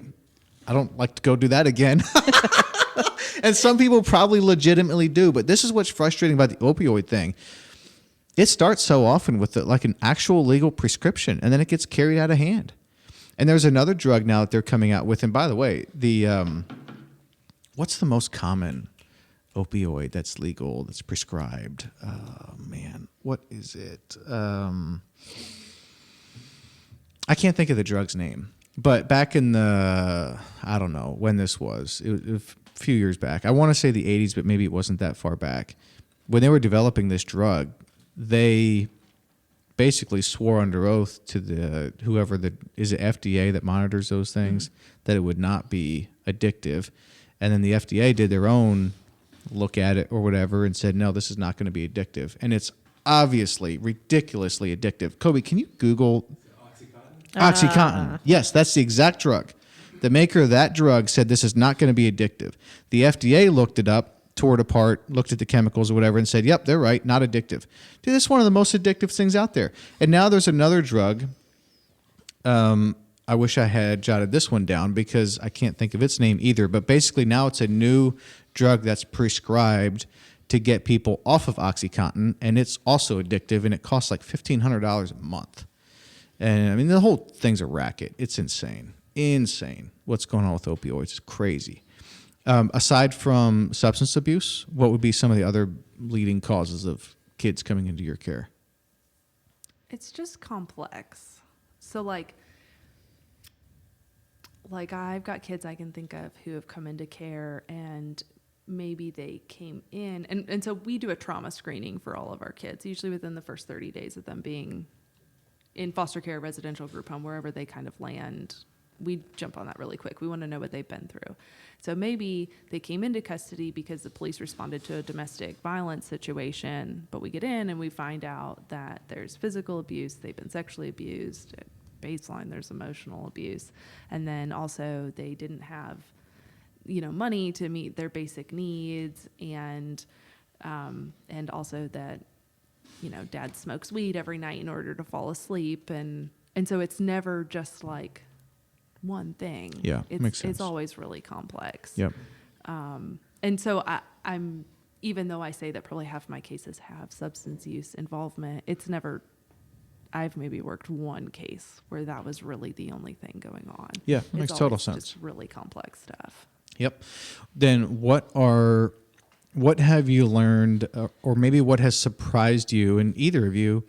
I don't like to go do that again. And some people probably legitimately do. But this is what's frustrating about the opioid thing. It starts so often with like an actual legal prescription, and then it gets carried out of hand. And there's another drug now that they're coming out with. And by the way, what's the most common opioid that's legal, that's prescribed? Oh, man. What is it? I can't think of the drug's name. But back in the, I don't know when this was. It was a few years back. I want to say the 80s, but maybe it wasn't that far back. When they were developing this drug, they basically swore under oath to is it FDA that monitors those things, that it would not be addictive. And then the FDA did their own look at it or whatever and said, no, this is not going to be addictive. And it's obviously ridiculously addictive. Kobe, can you Google Oxycontin? Yes, that's the exact drug. The maker of that drug said this is not going to be addictive. The FDA looked it up, tore it apart, looked at the chemicals or whatever, and said, yep, they're right, not addictive. Dude, this is one of the most addictive things out there. And now there's another drug. I wish I had jotted this one down because I can't think of its name either. But basically now it's a new drug that's prescribed to get people off of Oxycontin, and it's also addictive, and it costs like $1,500 a month. And I mean, the whole thing's a racket. It's insane. Insane. What's going on with opioids is crazy. Aside from substance abuse, what would be some of the other leading causes of kids coming into your care? It's just complex. So like I've got kids I can think of who have come into care and maybe they came in and so we do a trauma screening for all of our kids, usually within the first 30 days of them being in foster care, residential group home, wherever they kind of land. We jump on that really quick. We want to know what they've been through. So maybe they came into custody because the police responded to a domestic violence situation, but we get in and we find out that there's physical abuse, they've been sexually abused, at baseline there's emotional abuse, and then also they didn't have, money to meet their basic needs, and also that, dad smokes weed every night in order to fall asleep, and so it's never just like one thing. Yeah, makes sense. It's always really complex. Yep. And so I'm even though I say that probably half of my cases have substance use involvement, I've maybe worked one case where that was really the only thing going on. Yeah, that makes total sense. Just really complex stuff. Yep. Then what have you learned, or maybe what has surprised you, and either of you,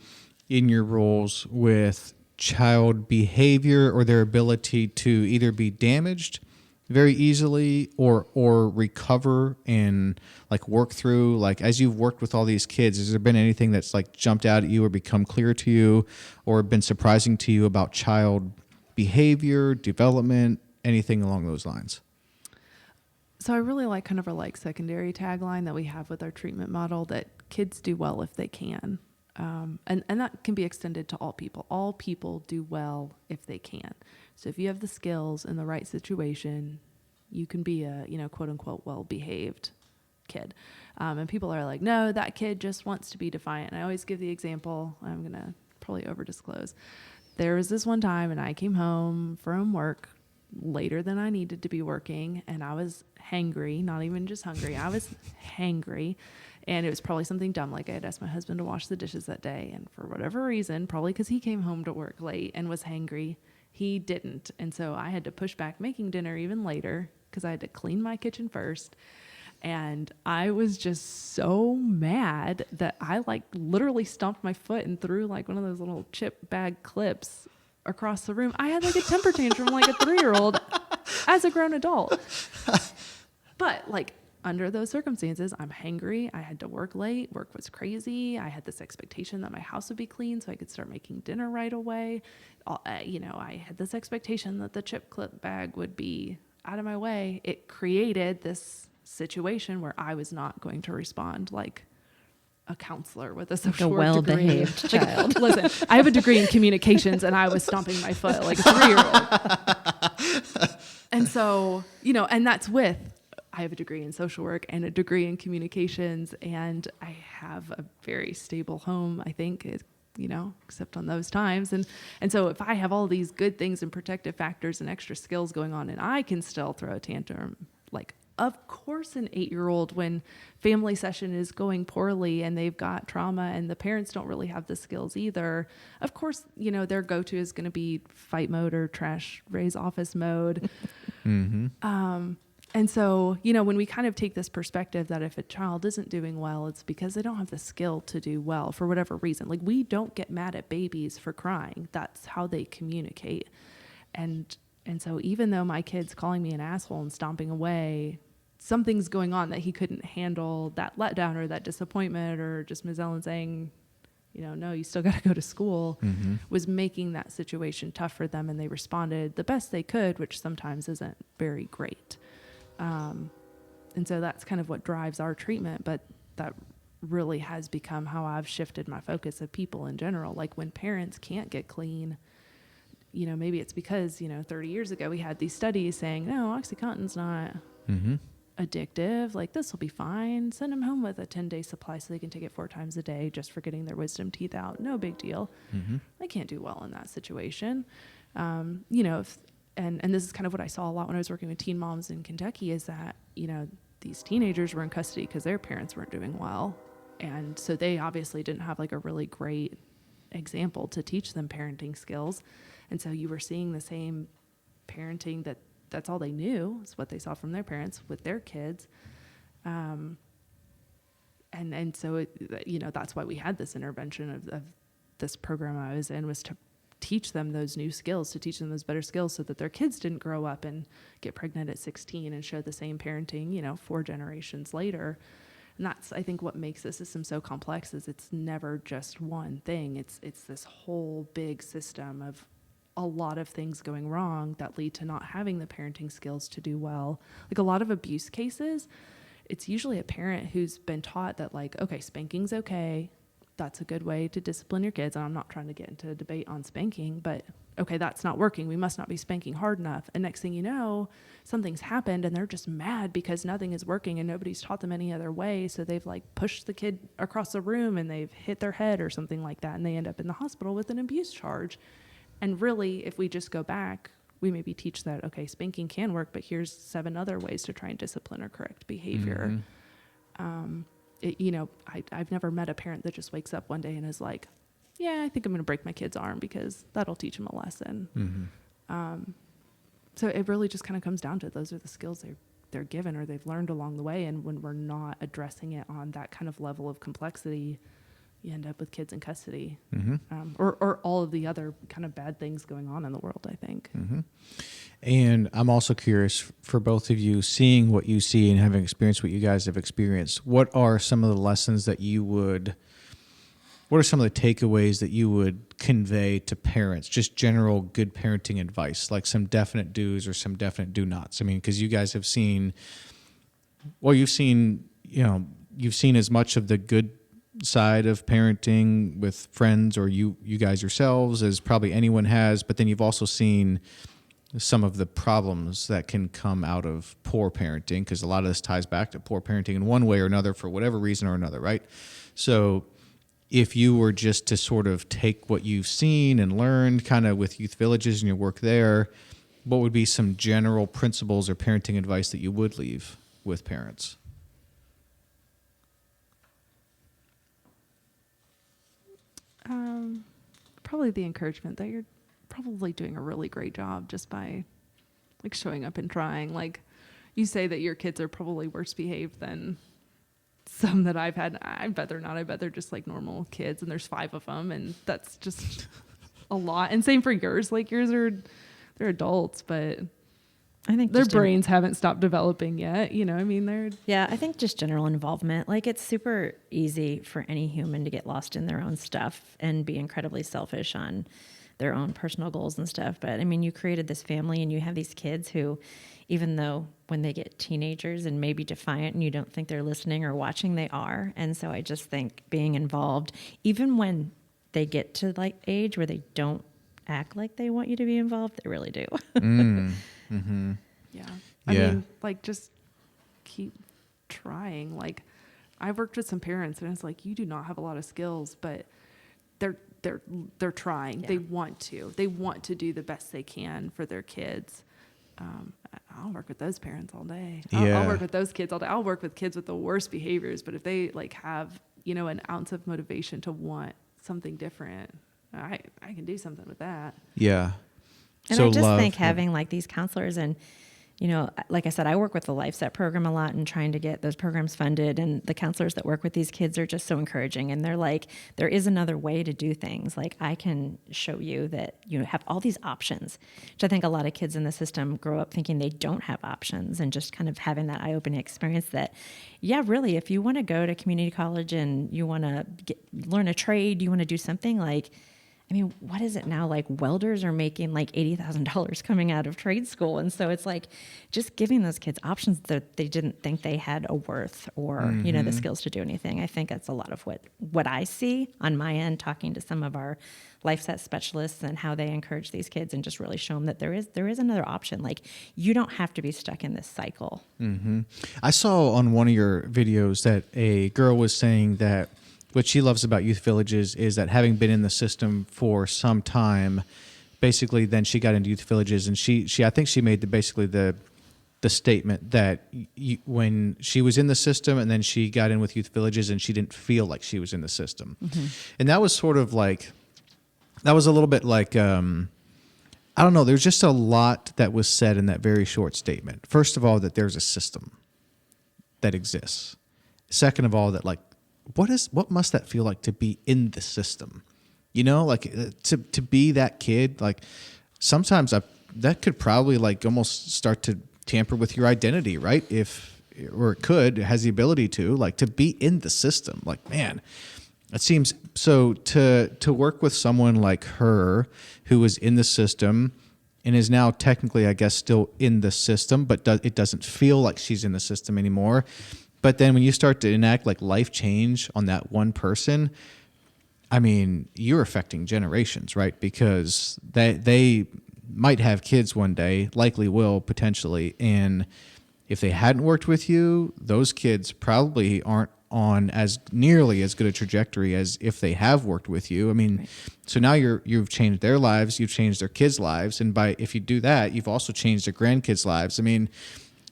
in your roles with child behavior or their ability to either be damaged very easily or recover and like work through, like as you've worked with all these kids, has there been anything that's like jumped out at you or become clear to you or been surprising to you about child behavior, development, anything along those lines? So I really like kind of our secondary tagline that we have with our treatment model, that kids do well if they can. And that can be extended to all people. All people do well if they can. So if you have the skills in the right situation, you can be a, quote unquote, well-behaved kid. And people are like, no, that kid just wants to be defiant. And I always give the example, I'm going to probably over-disclose. There was this one time and I came home from work later than I needed to be working, and I was hangry, not even just hungry. I was hangry, and it was probably something dumb, like I had asked my husband to wash the dishes that day, and for whatever reason, probably because he came home to work late and was hangry, he didn't. And so I had to push back making dinner even later because I had to clean my kitchen first. And I was just so mad that I literally stomped my foot and threw one of those little chip bag clips across the room. I had a temper tantrum like a 3-year-old as a grown adult. But under those circumstances, I'm hangry. I had to work late. Work was crazy. I had this expectation that my house would be clean so I could start making dinner right away. I had this expectation that the chip clip bag would be out of my way. It created this situation where I was not going to respond like a counselor with a social work well-behaved degree. child. Listen, I have a degree in communications and I was stomping my foot like a 3-year-old. And so, and that's with, I have a degree in social work and a degree in communications, and I have a very stable home, I think, except on those times. And so if I have all these good things and protective factors and extra skills going on, and I can still throw a tantrum, of course, an 8-year-old, when family session is going poorly and they've got trauma and the parents don't really have the skills either, of course, their go-to is going to be fight mode or trash raise office mode. Mm-hmm. And so, when we kind of take this perspective that if a child isn't doing well, it's because they don't have the skill to do well for whatever reason. We don't get mad at babies for crying. That's how they communicate. And so even though my kid's calling me an asshole and stomping away, something's going on that he couldn't handle that letdown or that disappointment, or just Ms. Ellen saying, no, you still got to go to school, was making that situation tough for them. And they responded the best they could, which sometimes isn't very great. And so that's kind of what drives our treatment. But that really has become how I've shifted my focus of people in general. When parents can't get clean, maybe it's because, 30 years ago we had these studies saying, no, OxyContin's not addictive. This will be fine. Send them home with a 10-day supply so they can take it 4 times a day just for getting their wisdom teeth out. No big deal. I can't do well in that situation. And this is kind of what I saw a lot when I was working with teen moms in Kentucky, is that, these teenagers were in custody because their parents weren't doing well. And so they obviously didn't have a really great example to teach them parenting skills. And so you were seeing the same parenting that's all they knew, is what they saw from their parents with their kids. And so, that's why we had this intervention of this program I was in, was to teach them those new skills, to teach them those better skills so that their kids didn't grow up and get pregnant at 16 and show the same parenting, 4 generations later. And that's, I think, what makes the system so complex, is it's never just one thing. It's this whole big system of a lot of things going wrong that lead to not having the parenting skills to do well. A lot of abuse cases, it's usually a parent who's been taught that okay, spanking's okay. That's a good way to discipline your kids. And I'm not trying to get into a debate on spanking, but okay, that's not working. We must not be spanking hard enough. And next thing you know, something's happened and they're just mad because nothing is working and nobody's taught them any other way. So they've pushed the kid across the room and they've hit their head or something like that. And they end up in the hospital with an abuse charge. And really, if we just go back, we maybe teach that, okay, spanking can work, but here's 7 other ways to try and discipline or correct behavior. I've never met a parent that just wakes up one day and is like, yeah, I think I'm going to break my kid's arm because that'll teach him a lesson. Mm-hmm. So it really just kind of comes down to those are the skills they're given or they've learned along the way. And when we're not addressing it on that kind of level of complexity, you end up with kids in custody, or all of the other kind of bad things going on in the world, I think. Mm-hmm. And I'm also curious for both of you, seeing what you see and having experienced what you guys have experienced, what are some of the lessons that what are some of the takeaways that you would convey to parents, just general good parenting advice, like some definite do's or some definite do nots? I mean, because you guys have seen, you've seen as much of the good side of parenting with friends or you guys yourselves as probably anyone has, but then you've also seen some of the problems that can come out of poor parenting, because a lot of this ties back to poor parenting in one way or another for whatever reason or another, right? So if you were just to sort of take what you've seen and learned kind of with youth villages and your work there, what would be some general principles or parenting advice that you would leave with parents? Probably the encouragement that you're probably doing a really great job just by like showing up and trying. Like you say that your kids are probably worse behaved than some that I've had. I bet they're not. I bet they're just like normal kids, and there's 5 of them, and that's just a lot. And same for yours. Like yours they're adults, but I think their brains haven't stopped developing yet. I mean, I think just general involvement. Like it's super easy for any human to get lost in their own stuff and be incredibly selfish on their own personal goals and stuff. But I mean, you created this family and you have these kids who, even though when they get teenagers and maybe defiant and you don't think they're listening or watching, they are. And so I just think being involved, even when they get to like age where they don't act like they want you to be involved, they really do. Mm-hmm. Yeah. I mean, like just keep trying. Like I've worked with some parents and it's like, you do not have a lot of skills, but they're trying. Yeah. They want to do the best they can for their kids. I'll work with those parents all day. I'll work with those kids all day. I'll work with kids with the worst behaviors, but if they like have, an ounce of motivation to want something different, I can do something with that. Yeah. And I just think having like these counselors and, like I said, I work with the LifeSet program a lot and trying to get those programs funded. And the counselors that work with these kids are just so encouraging. And they're like, there is another way to do things. Like I can show you that you have all these options, which I think a lot of kids in the system grow up thinking they don't have options, and just kind of having that eye-opening experience that, yeah, really, if you want to go to community college and you want to learn a trade, you want to do something like, I mean, what is it now? Like welders are making like $80,000 coming out of trade school. And so it's like just giving those kids options that they didn't think they had a worth or, the skills to do anything. I think that's a lot of what I see on my end, talking to some of our LifeSet specialists and how they encourage these kids and just really show them that there is another option. Like you don't have to be stuck in this cycle. Mm-hmm. I saw on one of your videos that a girl was saying that what she loves about youth villages is that having been in the system for some time, basically then she got into youth villages, and she I think she made the statement that when she was in the system and then she got in with youth villages and she didn't feel like she was in the system. Mm-hmm. And that was sort of like, that was a little bit like, I don't know, there's just a lot that was said in that very short statement. First of all, that there's a system that exists. Second of all, that like, what must that feel like to be in the system? Like to be that kid, like sometimes that could probably like almost start to tamper with your identity, right? It has the ability to be in the system. Like, man, it seems so to work with someone like her who was in the system and is now technically, I guess, still in the system, but it doesn't feel like she's in the system anymore. But then when you start to enact like life change on that one person, I mean, you're affecting generations, right? Because they might have kids one day, likely will potentially. And if they hadn't worked with you, those kids probably aren't on as nearly as good a trajectory as if they have worked with you. I mean, right. So now you've changed their lives, you've changed their kids' lives. And if you do that, you've also changed their grandkids' lives. I mean,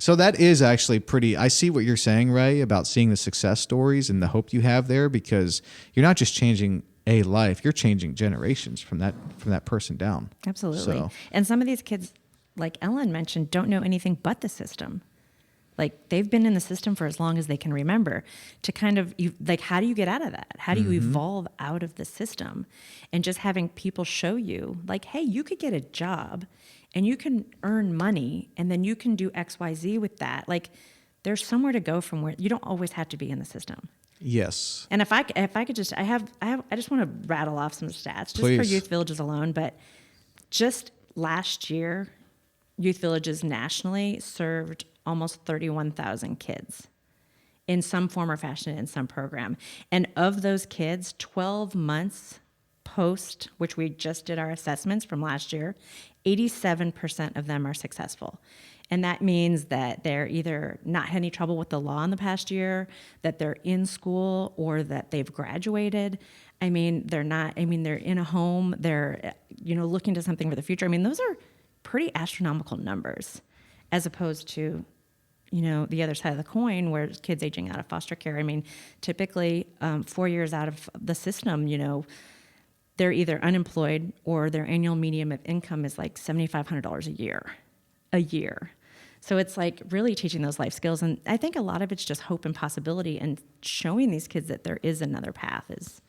So that is actually pretty, I see what you're saying, Ray, about seeing the success stories and the hope you have there, because you're not just changing a life, you're changing generations from that person down. Absolutely. So, And some of these kids, like Ellen mentioned, don't know anything but the system. Like they've been in the system for as long as they can remember. To kind of like, how do you get out of that? How do you evolve out of the system? And just having people show you, like, hey, you could get a job and you can earn money, and then you can do X, Y, Z with that. Like, there's somewhere to go from where you don't always have to be in the system. yes. And if I could just, I just want to rattle off some stats just for Please. youth villages alone. But just last year, youth villages nationally served almost 31,000 kids in some form or fashion in some program. And of those kids, 12 months post, which we just did our assessments from last year, 87% of them are successful. And that means that they're either not had any trouble with the law in the past year, that they're in school, or that they've graduated. I mean, they're in a home, they're, looking to something for the future. I mean, those are pretty astronomical numbers, as opposed to, the other side of the coin where kids aging out of foster care. I mean, typically 4 years out of the system, they're either unemployed or their annual median of income is like $7,500 a year. So it's like really teaching those life skills. And I think a lot of it's just hope and possibility, and showing these kids that there is another path is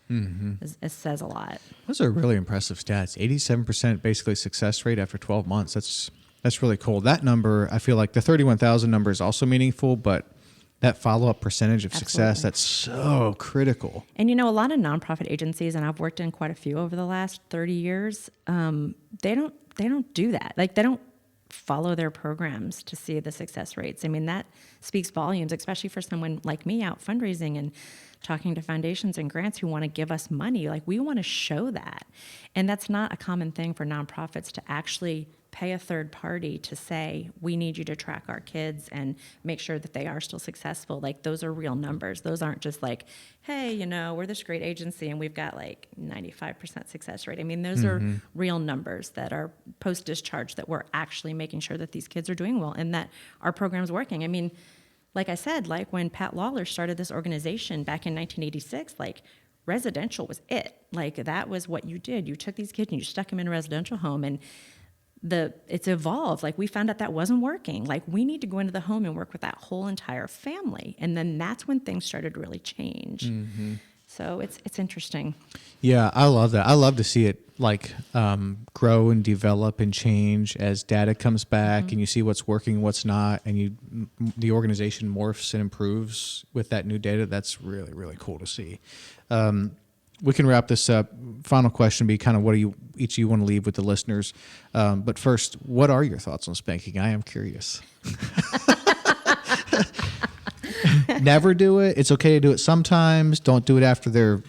says a lot. Those are really impressive stats. 87% basically success rate after 12 months. That's really cool. That number, I feel like the 31,000 number is also meaningful, but that follow-up percentage of success, that's so critical. And a lot of nonprofit agencies, and I've worked in quite a few over the last 30 years, they don't do that. Like, they don't follow their programs to see the success rates. I mean, that speaks volumes, especially for someone like me out fundraising and talking to foundations and grants who want to give us money. Like, we want to show that. And that's not a common thing for nonprofits to actually pay a third party to say, we need you to track our kids and make sure that they are still successful. Like, those are real numbers. Those aren't just like, hey, we're this great agency and we've got like 95% success rate. I mean, those are real numbers that are post-discharge, that we're actually making sure that these kids are doing well and that our program's working. I mean, like I said, like when Pat Lawler started this organization back in 1986, like, residential was it. Like, that was what you did. You took these kids and you stuck them in a residential home, and it's evolved. Like, we found out that wasn't working. Like, we need to go into the home and work with that whole entire family. And then that's when things started to really change. So it's interesting. Yeah, I love that. I love to see it grow and develop and change as data comes back and you see what's working, what's not, and the organization morphs and improves with that new data. That's really, really cool to see. We can wrap this up. Final question be kind of what do each of you want to leave with the listeners? But first, what are your thoughts on spanking? I am curious. Never do it. It's okay to do it sometimes. Don't do it after they're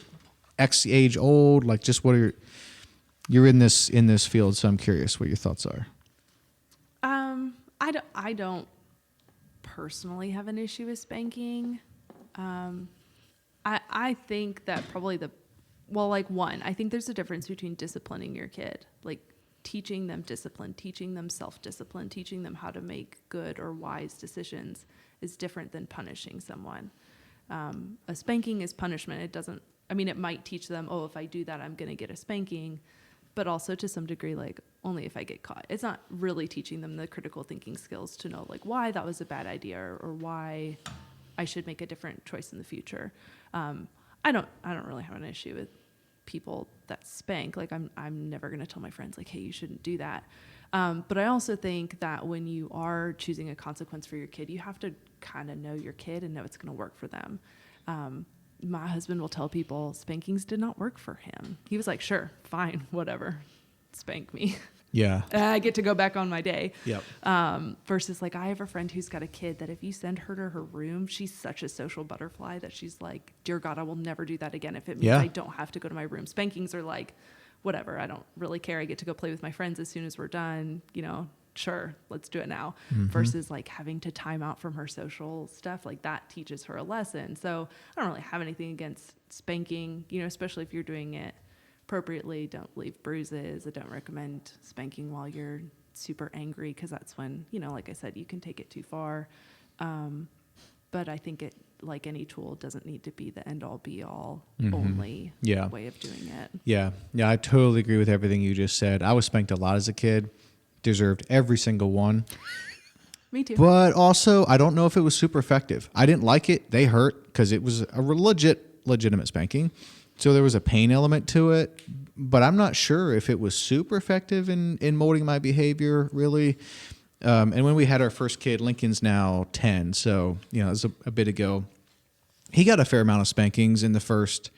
X age old. Like, just what are you're in this field, so I'm curious what your thoughts are. I don't personally have an issue with spanking. I think that probably I think there's a difference between disciplining your kid, like teaching them discipline, teaching them self-discipline, teaching them how to make good or wise decisions is different than punishing someone. A spanking is punishment. It might teach them, if I do that, I'm going to get a spanking, but also to some degree, like, only if I get caught. It's not really teaching them the critical thinking skills to know, like, why that was a bad idea or why I should make a different choice in the future. I don't really have an issue with people that spank. Like, I'm never going to tell my friends, like, hey, you shouldn't do that. But I also think that when you are choosing a consequence for your kid, you have to kind of know your kid and know it's going to work for them. My husband will tell people spankings did not work for him. He was like, sure, fine, whatever, spank me. Yeah. I get to go back on my day. Yep. Versus, like, I have a friend who's got a kid that if you send her to her room, she's such a social butterfly that she's like, dear God, I will never do that again if it means I don't have to go to my room. Spankings are like, whatever, I don't really care. I get to go play with my friends as soon as we're done, sure, let's do it now. Versus like having to time out from her social stuff, like that teaches her a lesson. So I don't really have anything against spanking, especially if you're doing it appropriately. Don't leave bruises. I don't recommend spanking while you're super angry, because that's when, like I said, you can take it too far. But I think it, like any tool, doesn't need to be the end all be all only way of doing it. Yeah. Yeah. I totally agree with everything you just said. I was spanked a lot as a kid, deserved every single one. Me too. But also, I don't know if it was super effective. I didn't like it. They hurt because it was a legitimate spanking. So there was a pain element to it, but I'm not sure if it was super effective in molding my behavior, really. And when we had our first kid, Lincoln's now 10, so, it was a bit ago. He got a fair amount of spankings in the first,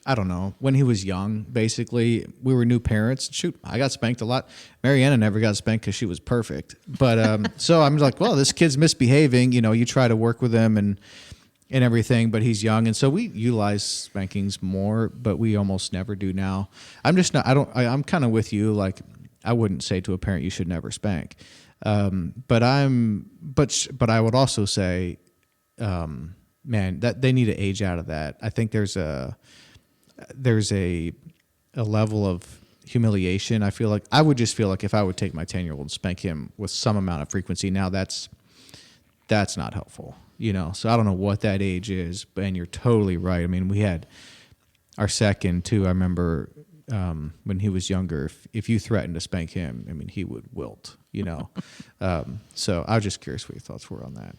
I don't know, when he was young, basically. We were new parents. Shoot, I got spanked a lot. Mariana never got spanked because she was perfect. But so I'm like, well, this kid's misbehaving. You try to work with him and everything, but he's young. And so we utilize spankings more, but we almost never do now. I'm kind of with you. Like, I wouldn't say to a parent, you should never spank. But I would also say, man, that they need to age out of that. I think there's a level of humiliation. I would just feel like if I would take my 10-year-old and spank him with some amount of frequency, now that's not helpful, So I don't know what that age is, and you're totally right. I mean, we had our second too. I remember, when he was younger, if you threatened to spank him, I mean, he would wilt, So I was just curious what your thoughts were on that.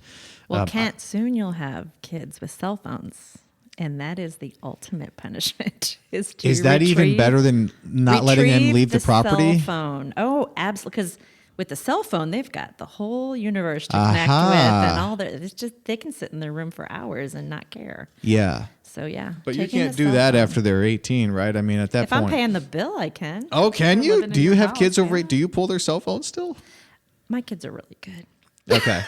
Well, Kent, soon you'll have kids with cell phones, and that is the ultimate punishment. Is that even better than not letting them leave the property? Cell phone. Oh, absolutely. Because with the cell phone, they've got the whole universe to connect with, and all that. It's just they can sit in their room for hours and not care. Yeah. So yeah, but you can't do that after they're 18, right? I mean, at that point, if I'm paying the bill, I can. Oh, can you? Do you have kids over? Do you pull their cell phones still? My kids are really good. Okay.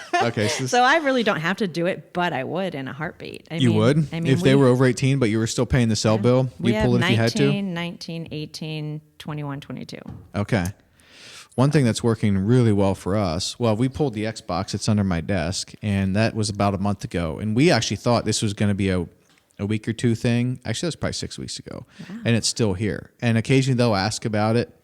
So I really don't have to do it, but I would in a heartbeat. You would? If they were over 18, but you were still paying the cell bill, you'd pull it if you had to? 19, 18, 21, 22. Okay. One thing that's working really well for us, we pulled the Xbox. It's under my desk, and that was about a month ago. And we actually thought this was going to be a week or two thing. Actually, that was probably 6 weeks ago. Wow. And it's still here. And occasionally they'll ask about it.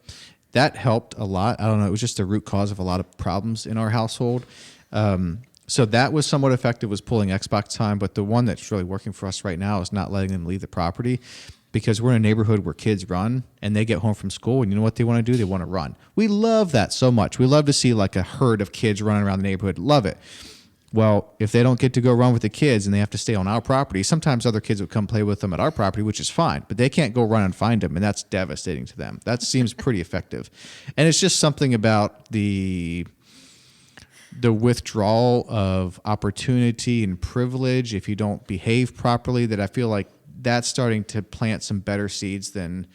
That helped a lot. I don't know. It was just the root cause of a lot of problems in our household. So that was somewhat effective, was pulling Xbox time. But the one that's really working for us right now is not letting them leave the property, because we're in a neighborhood where kids run and they get home from school, and you know what they want to do? They want to run. We love that so much. We love to see like a herd of kids running around the neighborhood. Love it. Well, if they don't get to go run with the kids and they have to stay on our property, sometimes other kids will come play with them at our property, which is fine, but they can't go run and find them, and that's devastating to them. That seems pretty effective. And it's just something about the withdrawal of opportunity and privilege if you don't behave properly, that I feel like that's starting to plant some better seeds than,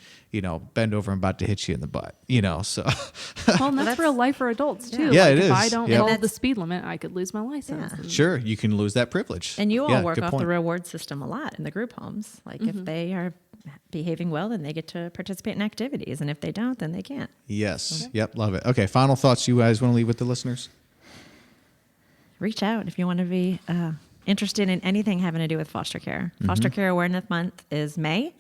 bend over and about to hit you in the butt, so. Well, and that's real life for adults too. Yeah, like it is. If I don't follow the speed limit, I could lose my license. Yeah. Sure, you can lose that privilege. And you all work off the reward system a lot in the group homes. Like if they are behaving well, then they get to participate in activities. And if they don't, then they can't. Yes. Okay. Yep. Love it. Okay. Final thoughts you guys want to leave with the listeners? Reach out if you want to be interested in anything having to do with foster care. Foster Care Awareness Month is May,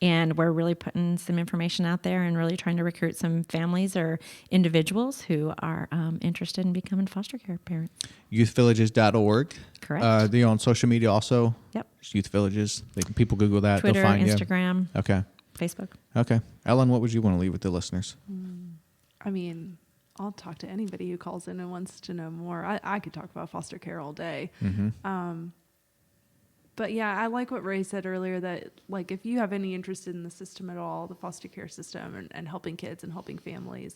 and we're really putting some information out there and really trying to recruit some families or individuals who are interested in becoming foster care parents. Youthvillages.org. Correct. They're on social media also. Yep. Youth Villages. People Google that. Twitter, they'll find Instagram. You. Okay. Facebook. Okay. Ellen, what would you want to leave with the listeners? I mean, I'll talk to anybody who calls in and wants to know more. I could talk about foster care all day. But yeah, I like what Ray said earlier, that like if you have any interest in the system at all, the foster care system and helping kids and helping families,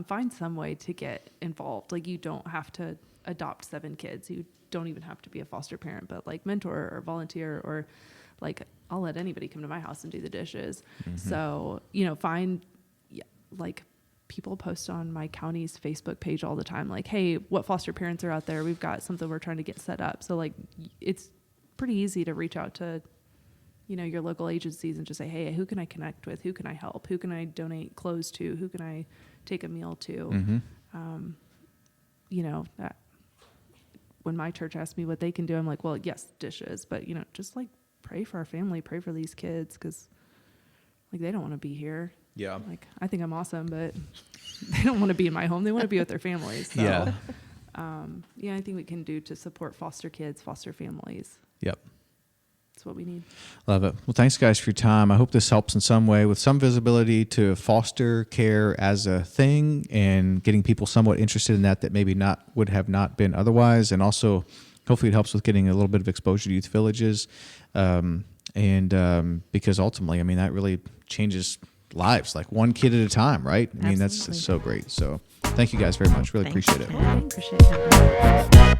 find some way to get involved. Like you don't have to adopt 7 kids. You don't even have to be a foster parent, but like mentor or volunteer, or like I'll let anybody come to my house and do the dishes. So, find like people post on my county's Facebook page all the time, like, hey, what foster parents are out there? We've got something we're trying to get set up. So like, it's pretty easy to reach out to, your local agencies and just say, hey, who can I connect with? Who can I help? Who can I donate clothes to? Who can I take a meal to? That when my church asks me what they can do, I'm like, well, yes, dishes, but just like pray for our family, pray for these kids. 'Cause like, they don't want to be here. Yeah. Like, I think I'm awesome, but they don't want to be in my home. They want to be with their families. So, Yeah. Anything we can do to support foster kids, foster families. Yep. That's what we need. Love it. Well, thanks, guys, for your time. I hope this helps in some way with some visibility to foster care as a thing and getting people somewhat interested in that maybe would have not been otherwise. And also, hopefully, it helps with getting a little bit of exposure to youth villages. Because ultimately, I mean, that really changes lives, like one kid at a time, right? I mean, that's so great. So thank you guys very much. Really appreciate it. Appreciate it.